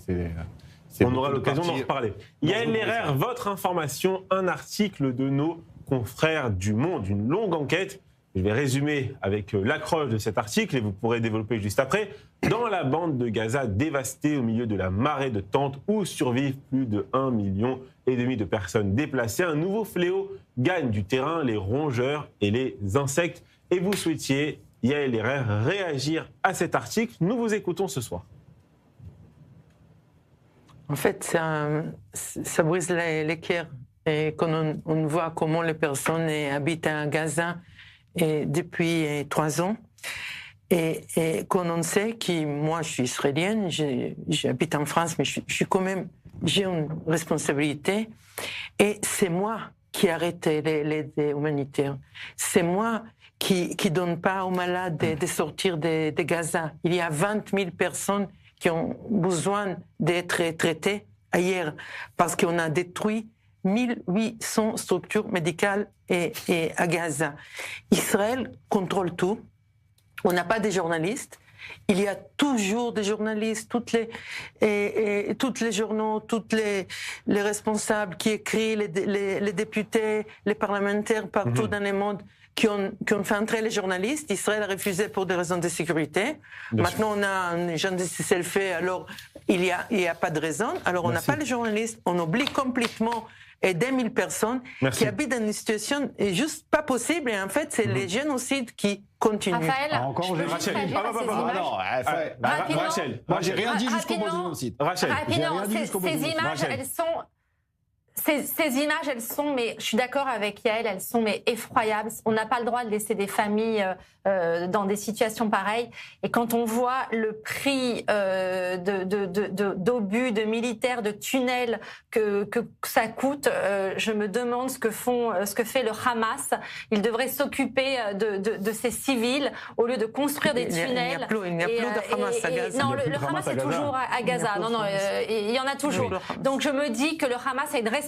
on aura l'occasion d'en reparler. Yael Lerer, votre information, un article de nos confrères du Monde, une longue enquête. Je vais résumer avec l'accroche de cet article et vous pourrez développer juste après. Dans la bande de Gaza dévastée au milieu de la marée de tentes où survivent plus de 1,5 million de personnes déplacées, un nouveau fléau gagne du terrain, les rongeurs et les insectes. Et vous souhaitiez, Yael Lerer, réagir à cet article. Nous vous écoutons ce soir. En fait, ça brise les cœurs. Et quand on voit comment les personnes habitent à Gaza depuis 3 ans, Et quand on sait que moi, je suis israélienne, j'habite en France, mais je suis quand même, j'ai une responsabilité. Et c'est moi qui arrête l'aide humanitaire. C'est moi qui ne donne pas aux malades de sortir de Gaza. Il y a 20 000 personnes qui ont besoin d'être traitées ailleurs parce qu'on a détruit 1800 structures médicales et à Gaza. Israël contrôle tout. On n'a pas de journalistes. Il y a toujours des journalistes, toutes les journaux, tous les responsables qui écrivent, les députés, les parlementaires partout dans le monde qui ont fait entrer les journalistes. Israël a refusé pour des raisons de sécurité. Maintenant, on a un genre de selfie, alors il y a pas de raison. Alors on n'a pas les journalistes, on oublie complètement et 2000 personnes qui habitent dans une situation juste pas possible. Et en fait, c'est les génocides qui continuent. Raphaël, encore Rachel, moi j'ai rien dit jusqu'au mot génocide. Rachel, ces images, elles sont... Ces images, elles sont, mais je suis d'accord avec Yael, elles sont mais effroyables. On n'a pas le droit de laisser des familles dans des situations pareilles. Et quand on voit le prix d'obus, de militaires, de tunnels que ça coûte, je me demande ce que fait le Hamas. Il devrait s'occuper de ces civils au lieu de construire des tunnels. Il n'y a plus de Hamas à Gaza. Non, le Hamas est toujours à Gaza. Non, il y en a toujours. Donc je me dis que le Hamas a une responsabilité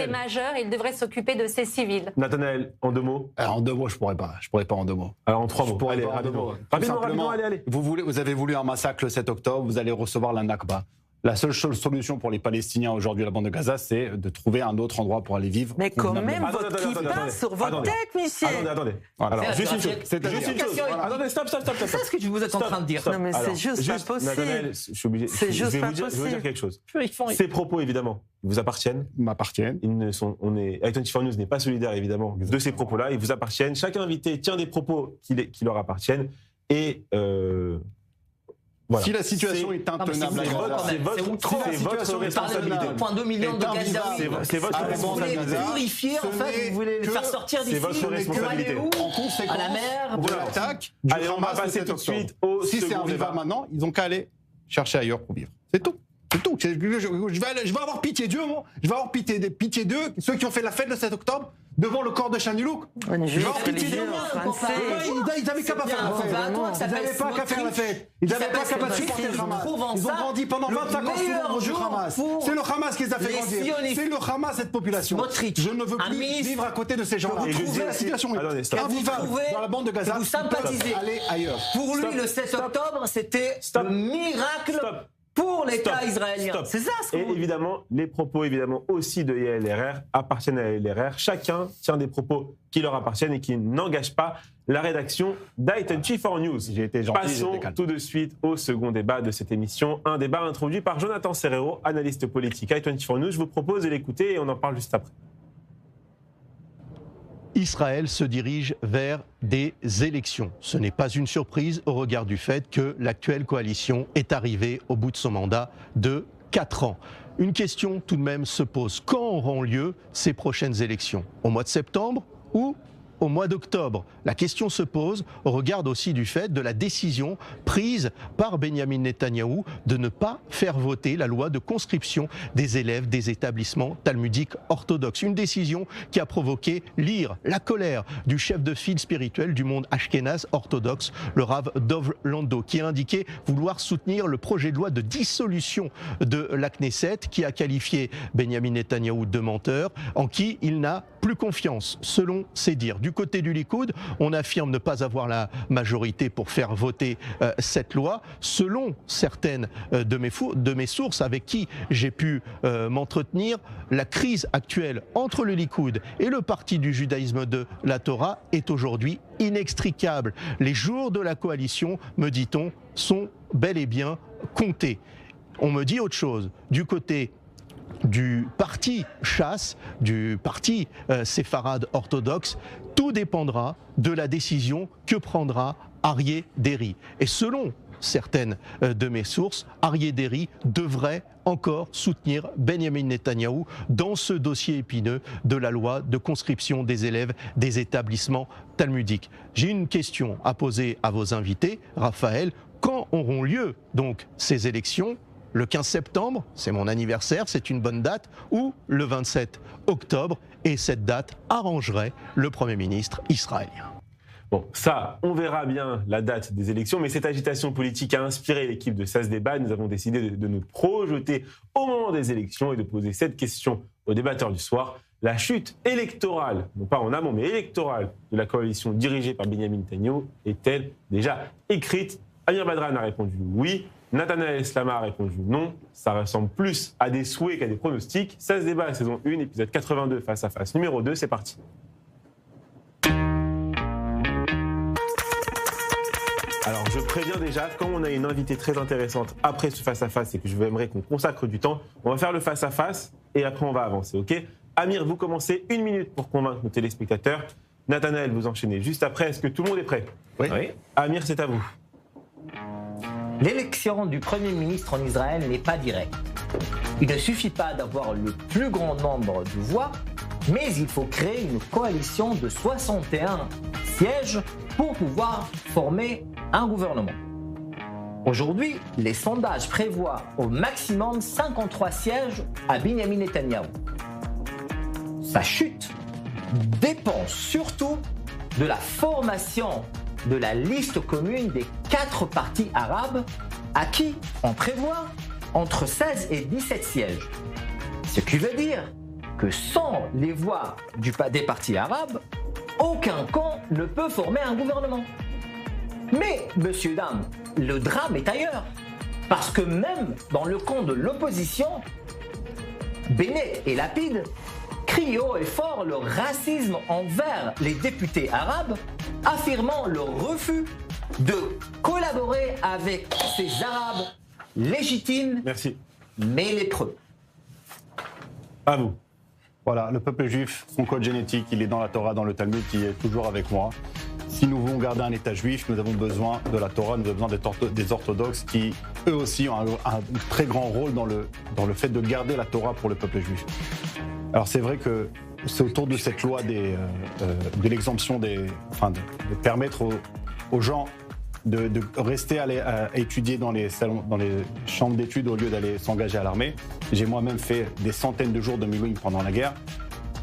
majeure et il devrait s'occuper de ces civils. Nathanaël, en 2 mots. En 2 mots, je pourrais pas en 2 mots. Alors en 3 mots. Allez, rapidement, allez. Vous avez voulu un massacre le 7 octobre, vous allez recevoir la Nakba. La seule solution pour les Palestiniens aujourd'hui à la bande de Gaza, c'est de trouver un autre endroit pour aller vivre. Mais quand même, votre kippa sur votre tête, Michel. Attendez. Alors, juste une chose. Attendez, stop. C'est ça ce que vous êtes en train de dire. Non, mais c'est juste pas possible. Nathanaël, je suis obligé. Je vais vous dire quelque chose. Ces propos, évidemment, vous appartiennent. M'appartiennent. I24 News n'est pas solidaire, évidemment, de ces propos-là. Ils vous appartiennent. Chaque invité tient des propos qui leur appartiennent. Et voilà. Si la situation est intenable, c'est votre responsabilité. 2,2 millions de Gazaouis. C'est votre responsabilité. Vous voulez purifier, en fait, vous voulez les faire sortir d'ici. C'est votre responsabilité. En conséquence à la mer. de l'attaque. Allez, on va passer tout de suite au Si c'est invivable maintenant, ils n'ont qu'à aller chercher ailleurs pour vivre. C'est tout. C'est tout. Je vais avoir pitié d'eux, moi. Je vais avoir pitié d'eux, ceux qui ont fait la fête le 7 octobre, devant le corps de Chanilouk. Je vais avoir pitié d'eux. Ils n'avaient qu'à pas faire la fête. Ils n'avaient pas qu'à faire la fête. Ils n'avaient pas qu'à supporter le Hamas. Ils ont grandi pendant 25 ans sous l'ombre du Hamas. C'est le Hamas qui les a fait grandir. C'est le Hamas, cette population. Je ne veux plus vivre à côté de ces gens-là. La situation est invivable dans la bande de Gaza. Vous sympathisez. Allez ailleurs. Pour lui, le 7 octobre, c'était le miracle pour l'État israélien. C'est ça ce que Et évidemment, les propos aussi de Yael Erer appartiennent à Yael Erer. Chacun tient des propos qui leur appartiennent et qui n'engagent pas la rédaction d'I24 News. J'ai été gentil. Passons tout de suite au second débat de cette émission. Un débat introduit par Jonathan Serrero, analyste politique I24 News. Je vous propose de l'écouter et on en parle juste après. Israël se dirige vers des élections. Ce n'est pas une surprise au regard du fait que l'actuelle coalition est arrivée au bout de son mandat de 4 ans. Une question tout de même se pose. Quand auront lieu ces prochaines élections ? Au mois de septembre ou au mois d'octobre? La question se pose au regard aussi du fait de la décision prise par Benyamin Netanyahou de ne pas faire voter la loi de conscription des élèves des établissements talmudiques orthodoxes. Une décision qui a provoqué l'ire, la colère du chef de file spirituel du monde ashkénaze orthodoxe, le Rav Dov Lando, qui a indiqué vouloir soutenir le projet de loi de dissolution de la Knesset, qui a qualifié Benyamin Netanyahou de menteur, en qui il n'a plus confiance, selon ses dires. Du côté du Likoud, on affirme ne pas avoir la majorité pour faire voter cette loi. Selon certaines de mes sources avec qui j'ai pu m'entretenir, la crise actuelle entre le Likoud et le parti du judaïsme de la Torah est aujourd'hui inextricable. Les jours de la coalition, me dit-on, sont bel et bien comptés. On me dit autre chose. Du côté du parti Chasse, du parti séfarade orthodoxe, tout dépendra de la décision que prendra Aryeh Deri. Et selon certaines de mes sources, Aryeh Deri devrait encore soutenir Benyamin Netanyahou dans ce dossier épineux de la loi de conscription des élèves des établissements talmudiques. J'ai une question à poser à vos invités. Raphaël, quand auront lieu donc ces élections ? Le 15 septembre, c'est mon anniversaire, c'est une bonne date, ou le 27 octobre, et cette date arrangerait le Premier ministre israélien. Bon, ça, on verra bien la date des élections, mais cette agitation politique a inspiré l'équipe de SAS Débat. Nous avons décidé de nous projeter au moment des élections et de poser cette question aux débatteurs du soir. La chute électorale, non pas en amont, mais électorale de la coalition dirigée par Benyamin Netanyahou est-elle déjà écrite ? Amir Badran a répondu oui. Nathanaël Slama a répondu non. Ça ressemble plus à des souhaits qu'à des pronostics. SAS Débat, saison 1, épisode 82, face à face, numéro 2, c'est parti. Alors, je préviens déjà, quand on a une invitée très intéressante après ce face-à-face et que je aimerais qu'on consacre du temps, on va faire le face-à-face et après on va avancer, ok ? Amir, vous commencez 1 minute pour convaincre nos téléspectateurs. Nathanaël, vous enchaînez juste après. Est-ce que tout le monde est prêt ? Oui. Amir, c'est à vous. L'élection du Premier ministre en Israël n'est pas directe. Il ne suffit pas d'avoir le plus grand nombre de voix, mais il faut créer une coalition de 61 sièges pour pouvoir former un gouvernement. Aujourd'hui, les sondages prévoient au maximum 53 sièges à Benyamin Netanyahou. Sa chute dépend surtout de la formation de la liste commune des 4 partis arabes à qui on prévoit entre 16 et 17 sièges. Ce qui veut dire que sans les voix des partis arabes, aucun camp ne peut former un gouvernement. Mais, messieurs, dames, le drame est ailleurs. Parce que même dans le camp de l'opposition, Bennett et Lapid crient haut et fort le racisme envers les députés arabes, affirmant leur refus de collaborer avec ces Arabes légitimes, mais lépreux. À vous. Voilà, le peuple juif, son code génétique, il est dans la Torah, dans le Talmud, qui est toujours avec moi. Si nous voulons garder un État juif, nous avons besoin de la Torah, nous avons besoin des orthodoxes qui, eux aussi, ont un très grand rôle dans le fait de garder la Torah pour le peuple juif. Alors c'est vrai que c'est autour de cette loi de l'exemption de permettre aux gens de rester à étudier dans les chambres d'études au lieu d'aller s'engager à l'armée. J'ai moi-même fait des centaines de jours de milwing pendant la guerre.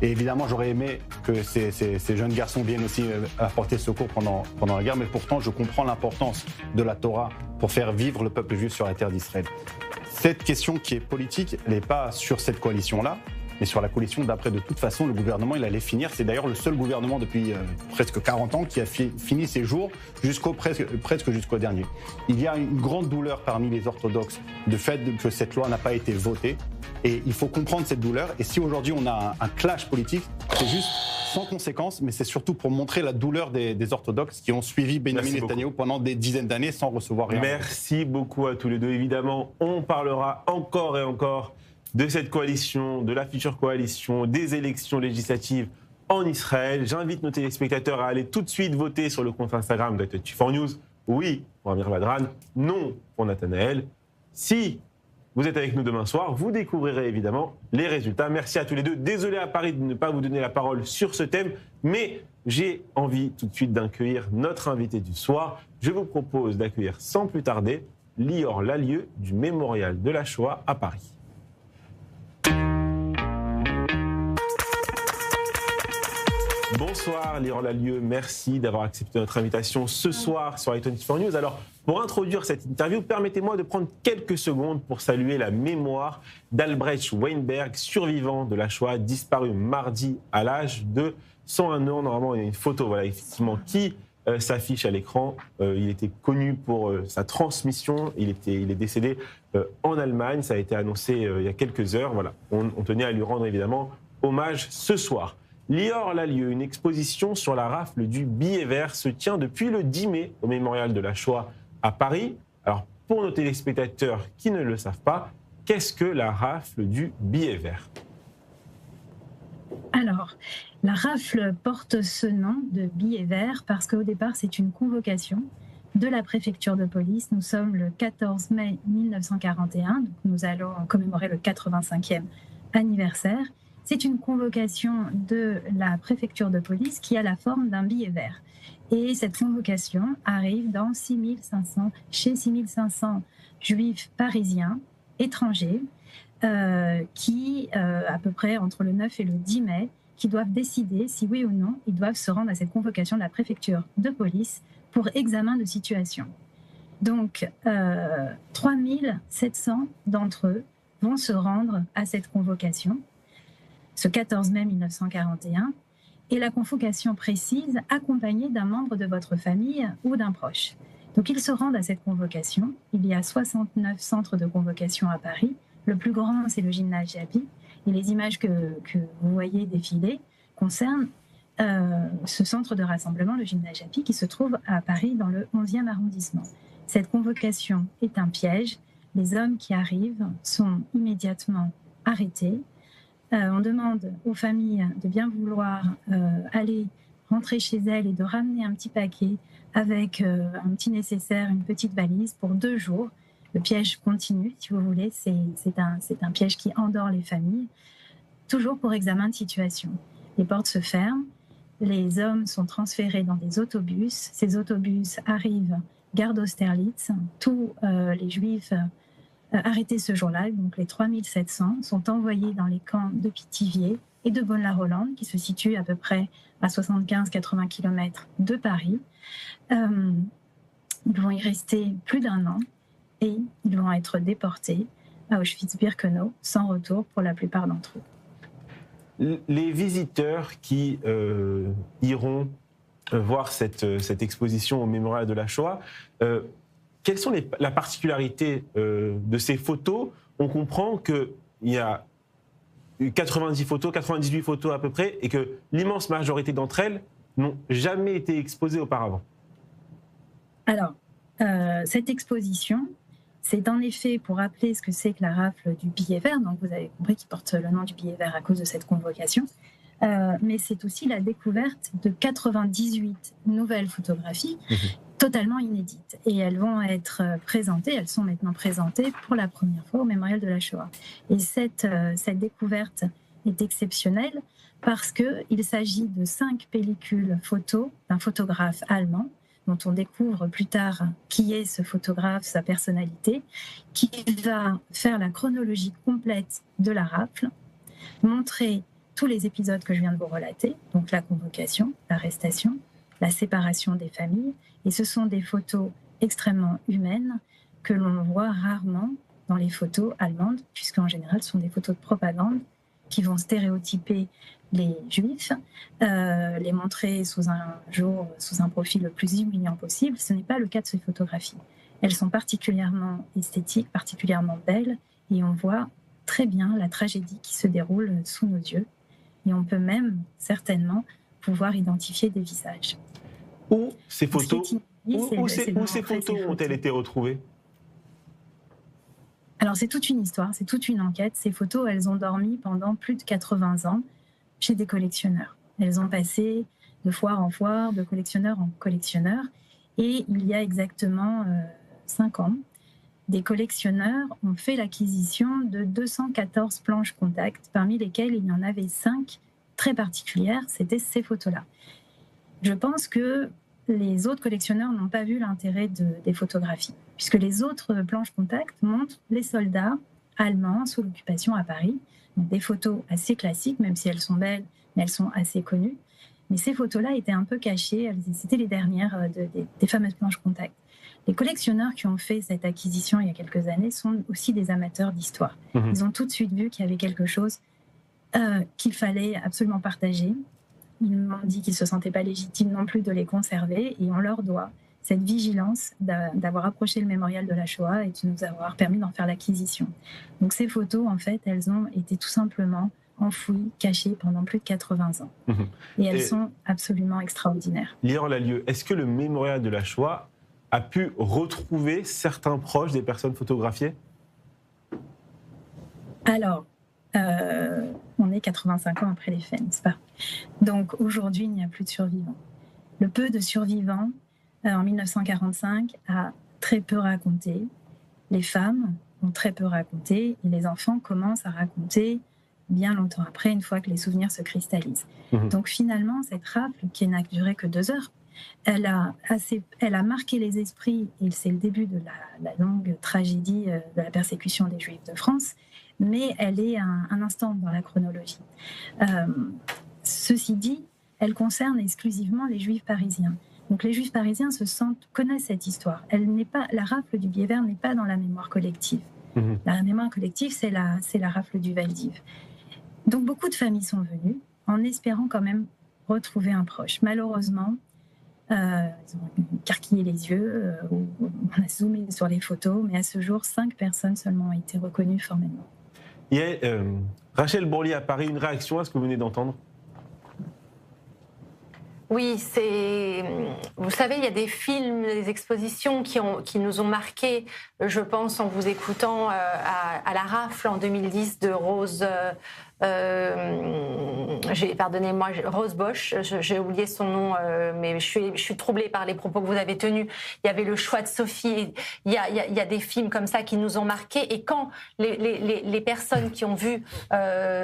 Et évidemment, j'aurais aimé que ces jeunes garçons viennent aussi apporter secours pendant la guerre, mais pourtant, je comprends l'importance de la Torah pour faire vivre le peuple juif sur la terre d'Israël. Cette question qui est politique, elle n'est pas sur cette coalition-là, mais sur la coalition d'après. De toute façon, le gouvernement, il allait finir. C'est d'ailleurs le seul gouvernement depuis presque 40 ans qui a fini ses jours presque jusqu'au dernier. Il y a une grande douleur parmi les orthodoxes du fait que cette loi n'a pas été votée. Et il faut comprendre cette douleur. Et si aujourd'hui on a un clash politique, c'est juste sans conséquence, mais c'est surtout pour montrer la douleur des orthodoxes qui ont suivi Benyamin Netanyahou pendant des dizaines d'années sans recevoir rien. Merci beaucoup à tous les deux. Évidemment, on parlera encore et encore de cette coalition, de la future coalition, des élections législatives en Israël. J'invite nos téléspectateurs à aller tout de suite voter sur le compte Instagram de 24 News. Oui pour Amir Badran, non pour Nathanaël. Si vous êtes avec nous demain soir, vous découvrirez évidemment les résultats. Merci à tous les deux. Désolé à Paris de ne pas vous donner la parole sur ce thème, mais j'ai envie tout de suite d'accueillir notre invité du soir. Je vous propose d'accueillir sans plus tarder Lior Lallieu du Mémorial de la Shoah à Paris. Bonsoir Lior Lallieu, merci d'avoir accepté notre invitation ce soir sur 24 News. Alors, pour introduire cette interview, permettez-moi de prendre quelques secondes pour saluer la mémoire d'Albrecht Weinberg, survivant de la Shoah, disparu mardi à l'âge de 101 ans. Normalement, il y a une photo, voilà, effectivement, qui s'affiche à l'écran. Il était connu pour sa transmission. Il est décédé en Allemagne. Ça a été annoncé il y a quelques heures. Voilà, on tenait à lui rendre évidemment hommage ce soir. Lior Lallieu, une exposition sur la rafle du billet vert se tient depuis le 10 mai au Mémorial de la Shoah à Paris. Alors, pour nos téléspectateurs qui ne le savent pas, qu'est-ce que la rafle du billet vert ? Alors, la rafle porte ce nom de billet vert parce qu'au départ, c'est une convocation de la préfecture de police. Nous sommes le 14 mai 1941, donc nous allons commémorer le 85e anniversaire. C'est une convocation de la préfecture de police qui a la forme d'un billet vert. Et cette convocation arrive chez 6500 juifs parisiens, étrangers, qui, à peu près entre le 9 et le 10 mai, qui doivent décider si oui ou non ils doivent se rendre à cette convocation de la préfecture de police pour examen de situation. Donc, 3700 d'entre eux vont se rendre à cette convocation, ce 14 mai 1941, et la convocation précise accompagnée d'un membre de votre famille ou d'un proche. Donc, ils se rendent à cette convocation. Il y a 69 centres de convocation à Paris. Le plus grand, c'est le gymnase Jaby. Et les images que vous voyez défiler concernent ce centre de rassemblement, le gymnase Jaby, qui se trouve à Paris dans le 11e arrondissement. Cette convocation est un piège. Les hommes qui arrivent sont immédiatement arrêtés. On demande aux familles de bien vouloir aller rentrer chez elles et de ramener un petit paquet avec un petit nécessaire, une petite valise pour 2 jours. Le piège continue, si vous voulez. C'est un piège qui endort les familles, toujours pour examen de situation. Les portes se ferment, les hommes sont transférés dans des autobus. Ces autobus arrivent gare d'Austerlitz. Tous les Juifs arrêtés ce jour-là, donc les 3700, sont envoyés dans les camps de Pithiviers et de Bonne-la-Rolande, qui se situent à peu près à 75-80 km de Paris. Ils vont y rester plus d'1 an. Et ils vont être déportés à Auschwitz-Birkenau sans retour pour la plupart d'entre eux. Les visiteurs qui iront voir cette exposition au mémorial de la Shoah, quelles sont la particularité de ces photos? On comprend qu'il y a 98 photos à peu près, et que l'immense majorité d'entre elles n'ont jamais été exposées auparavant. Alors, cette exposition, c'est en effet pour rappeler ce que c'est que la rafle du billet vert. Donc vous avez compris qu'il porte le nom du billet vert à cause de cette convocation. Mais c'est aussi la découverte de 98 nouvelles photographies totalement inédites. Et elles vont être présentées, elles sont maintenant présentées pour la première fois au mémorial de la Shoah. Et cette découverte est exceptionnelle parce qu'il s'agit de 5 pellicules photos d'un photographe allemand, dont on découvre plus tard qui est ce photographe, sa personnalité, qui va faire la chronologie complète de la rafle, montrer tous les épisodes que je viens de vous relater, donc la convocation, l'arrestation, la séparation des familles, et ce sont des photos extrêmement humaines que l'on voit rarement dans les photos allemandes, puisqu'en général, ce sont des photos de propagande qui vont stéréotyper les Juifs, les montrer sous un profil le plus humiliant possible. Ce n'est pas le cas de ces photographies. Elles sont particulièrement esthétiques, particulièrement belles, et on voit très bien la tragédie qui se déroule sous nos yeux. Et on peut même, certainement, pouvoir identifier des visages. Où ces photos ont-elles été retrouvées? Alors, c'est toute une histoire, c'est toute une enquête. Ces photos, elles ont dormi pendant plus de 80 ans chez des collectionneurs. Elles ont passé de foire en foire, de collectionneur en collectionneur. Et il y a exactement 5 ans, des collectionneurs ont fait l'acquisition de 214 planches contact, parmi lesquelles il y en avait 5 très particulières, c'était ces photos-là. Je pense que les autres collectionneurs n'ont pas vu l'intérêt des photographies, puisque les autres planches contact montrent les soldats allemands sous l'occupation à Paris. Donc des photos assez classiques, même si elles sont belles, mais elles sont assez connues. Mais ces photos-là étaient un peu cachées, c'était les dernières des fameuses planches contact. Les collectionneurs qui ont fait cette acquisition il y a quelques années sont aussi des amateurs d'histoire. Ils ont tout de suite vu qu'il y avait quelque chose qu'il fallait absolument partager. Ils m'ont dit qu'ils ne se sentaient pas légitimes non plus de les conserver, et on leur doit cette vigilance d'avoir approché le mémorial de la Shoah et de nous avoir permis d'en faire l'acquisition. Donc ces photos, en fait, elles ont été tout simplement enfouies, cachées pendant plus de 80 ans. Et elles sont absolument extraordinaires. Lior Lallieu, est-ce que le mémorial de la Shoah a pu retrouver certains proches des personnes photographiées? Alors, on est 85 ans après les faits, n'est-ce pas? Donc aujourd'hui, il n'y a plus de survivants. Le peu de survivants en 1945, a très peu raconté. Les femmes ont très peu raconté et les enfants commencent à raconter bien longtemps après, une fois que les souvenirs se cristallisent. Donc finalement, cette rafle, qui n'a duré que 2 heures, elle a marqué les esprits, et c'est le début de la longue tragédie de la persécution des Juifs de France, mais elle est un instant dans la chronologie. Ceci dit, elle concerne exclusivement les Juifs parisiens. Donc les Juifs parisiens connaissent cette histoire. La rafle du Biévert n'est pas dans la mémoire collective. La mémoire collective, c'est la rafle du Vel-d'Hiv. Donc beaucoup de familles sont venues en espérant quand même retrouver un proche. Malheureusement, ils ont écarquillé les yeux, on a zoomé sur les photos, mais à ce jour, 5 personnes seulement ont été reconnues formellement. Il y a Rachel Bourli à Paris, une réaction à ce que vous venez d'entendre? Oui, vous savez, il y a des films, des expositions qui nous ont marqués, je pense, en vous écoutant à la rafle en 2010 de Rose... pardonnez-moi, Rose Bosch, j'ai oublié son nom, mais je suis troublée par les propos que vous avez tenus. Il y avait le choix de Sophie, il y a des films comme ça qui nous ont marqués, et quand les personnes qui ont vu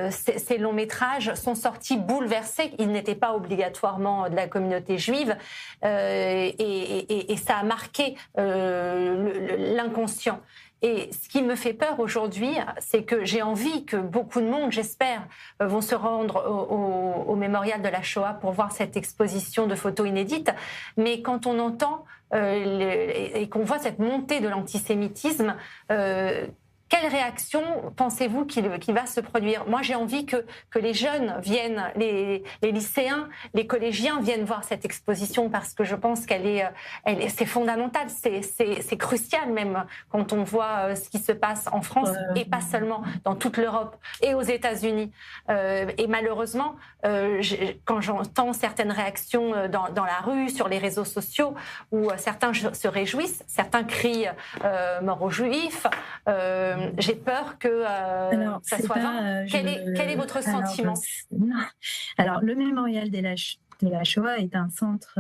ces longs métrages sont sortis bouleversés, ils n'étaient pas obligatoirement de la communauté juive, et ça a marqué l'inconscient. Et ce qui me fait peur aujourd'hui, c'est que j'ai envie que beaucoup de monde, j'espère, vont se rendre au mémorial de la Shoah pour voir cette exposition de photos inédites. Mais quand on entend et qu'on voit cette montée de l'antisémitisme, quelle réaction pensez-vous qu'il va se produire? Moi, j'ai envie que les jeunes viennent, les lycéens, les collégiens viennent voir cette exposition, parce que je pense c'est fondamental, c'est crucial même quand on voit ce qui se passe en France et pas seulement, dans toute l'Europe et aux États-Unis. Et malheureusement, quand j'entends certaines réactions dans la rue, sur les réseaux sociaux, où certains se réjouissent, certains crient mort aux Juifs. J'ai peur que ça soit vain. Quel est votre sentiment? Alors, le mémorial de la Shoah est un centre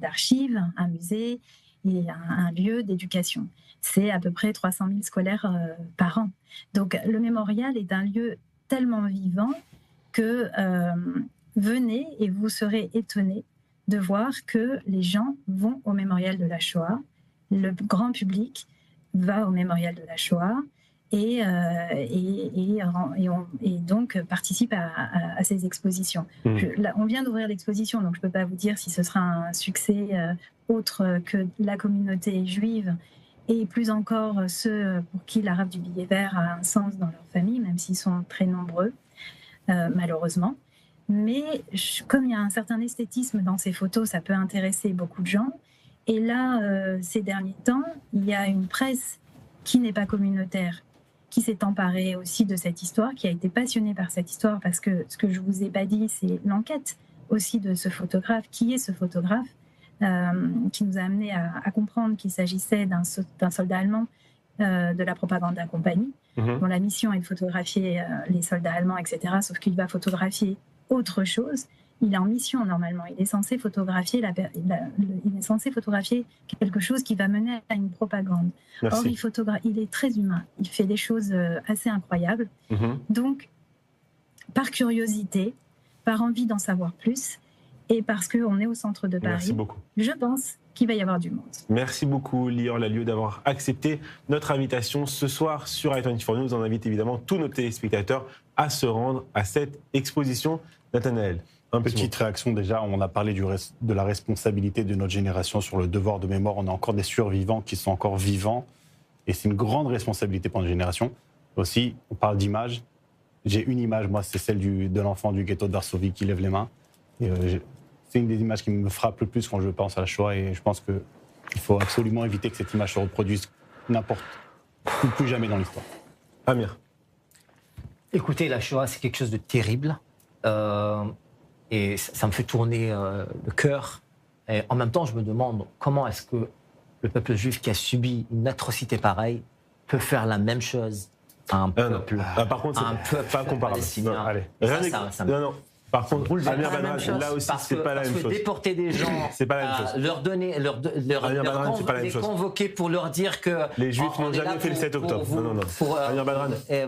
d'archives, un musée et un lieu d'éducation. C'est à peu près 300 000 scolaires par an. Donc, le mémorial est un lieu tellement vivant que venez et vous serez étonnés de voir que les gens vont au mémorial de la Shoah. Le grand public va au mémorial de la Shoah et donc participe à ces expositions. On vient d'ouvrir l'exposition, donc je ne peux pas vous dire si ce sera un succès autre que la communauté juive, et plus encore ceux pour qui la rafle du billet vert a un sens dans leur famille, même s'ils sont très nombreux, malheureusement. Mais comme il y a un certain esthétisme dans ces photos, ça peut intéresser beaucoup de gens. Et là, ces derniers temps, il y a une presse qui n'est pas communautaire, qui s'est emparée aussi de cette histoire, qui a été passionnée par cette histoire, parce que ce que je ne vous ai pas dit, c'est l'enquête aussi de ce photographe. Qui est ce photographe qui nous a amené à comprendre qu'il s'agissait d'un soldat allemand de la Propaganda Compagnie, dont la mission est de photographier les soldats allemands, etc., sauf qu'il va photographier autre chose. Il est en mission normalement. Il est censé photographier quelque chose qui va mener à une propagande. Merci. Or, il est très humain. Il fait des choses assez incroyables. Donc, par curiosité, par envie d'en savoir plus, et parce qu'on est au centre de Paris, merci beaucoup. Je pense qu'il va y avoir du monde. Merci beaucoup, Lior Lalieu, d'avoir accepté notre invitation ce soir sur i24 News. On invite évidemment tous nos téléspectateurs à se rendre à cette exposition. Nathanaël, petite réaction déjà, on a parlé de la responsabilité de notre génération sur le devoir de mémoire. On a encore des survivants qui sont encore vivants, et c'est une grande responsabilité pour notre génération. Aussi, on parle d'image. J'ai une image, moi, c'est celle de l'enfant du ghetto de Varsovie qui lève les mains. C'est une des images qui me frappe le plus quand je pense à la Shoah, et je pense qu'il faut absolument éviter que cette image se reproduise plus jamais dans l'histoire. Amir. Écoutez, la Shoah, c'est quelque chose de terrible. Et ça me fait tourner le cœur. Et en même temps, je me demande comment est-ce que le peuple juif qui a subi une atrocité pareille peut faire la même chose à un peuple. Par contre, c'est pas comparable. Non, allez. Par contre, Amir Badran, là aussi, c'est pas la même chose. Parce que déporter des gens, c'est pas la même chose. les convoquer pour leur dire que les Juifs n'ont jamais fait le 7 octobre. Non. Pour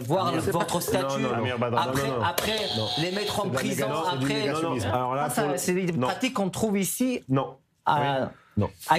voir votre statut. Après, les mettre en prison. Après, c'est des pratiques qu'on trouve ici. Non. À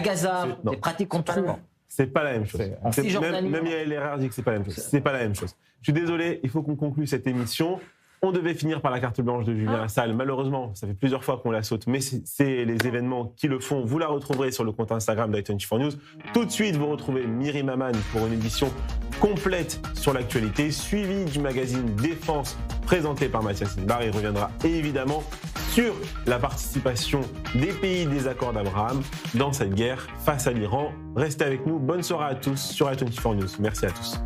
Gaza, des pratiques qu'on trouve. C'est pas la même chose. Même Yael Erer dit que c'est pas la même chose. C'est pas la même chose. Je suis désolé, il faut qu'on conclue cette émission. On devait finir par la carte blanche de Julien Lassalle. Malheureusement, ça fait plusieurs fois qu'on la saute, mais c'est les événements qui le font. Vous la retrouverez sur le compte Instagram d'I24 News. Tout de suite, vous retrouvez Miri Maman pour une édition complète sur l'actualité, suivie du magazine Défense présenté par Mathias Inbar. Il reviendra évidemment sur la participation des pays des accords d'Abraham dans cette guerre face à l'Iran. Restez avec nous. Bonne soirée à tous sur I24 News. Merci à tous.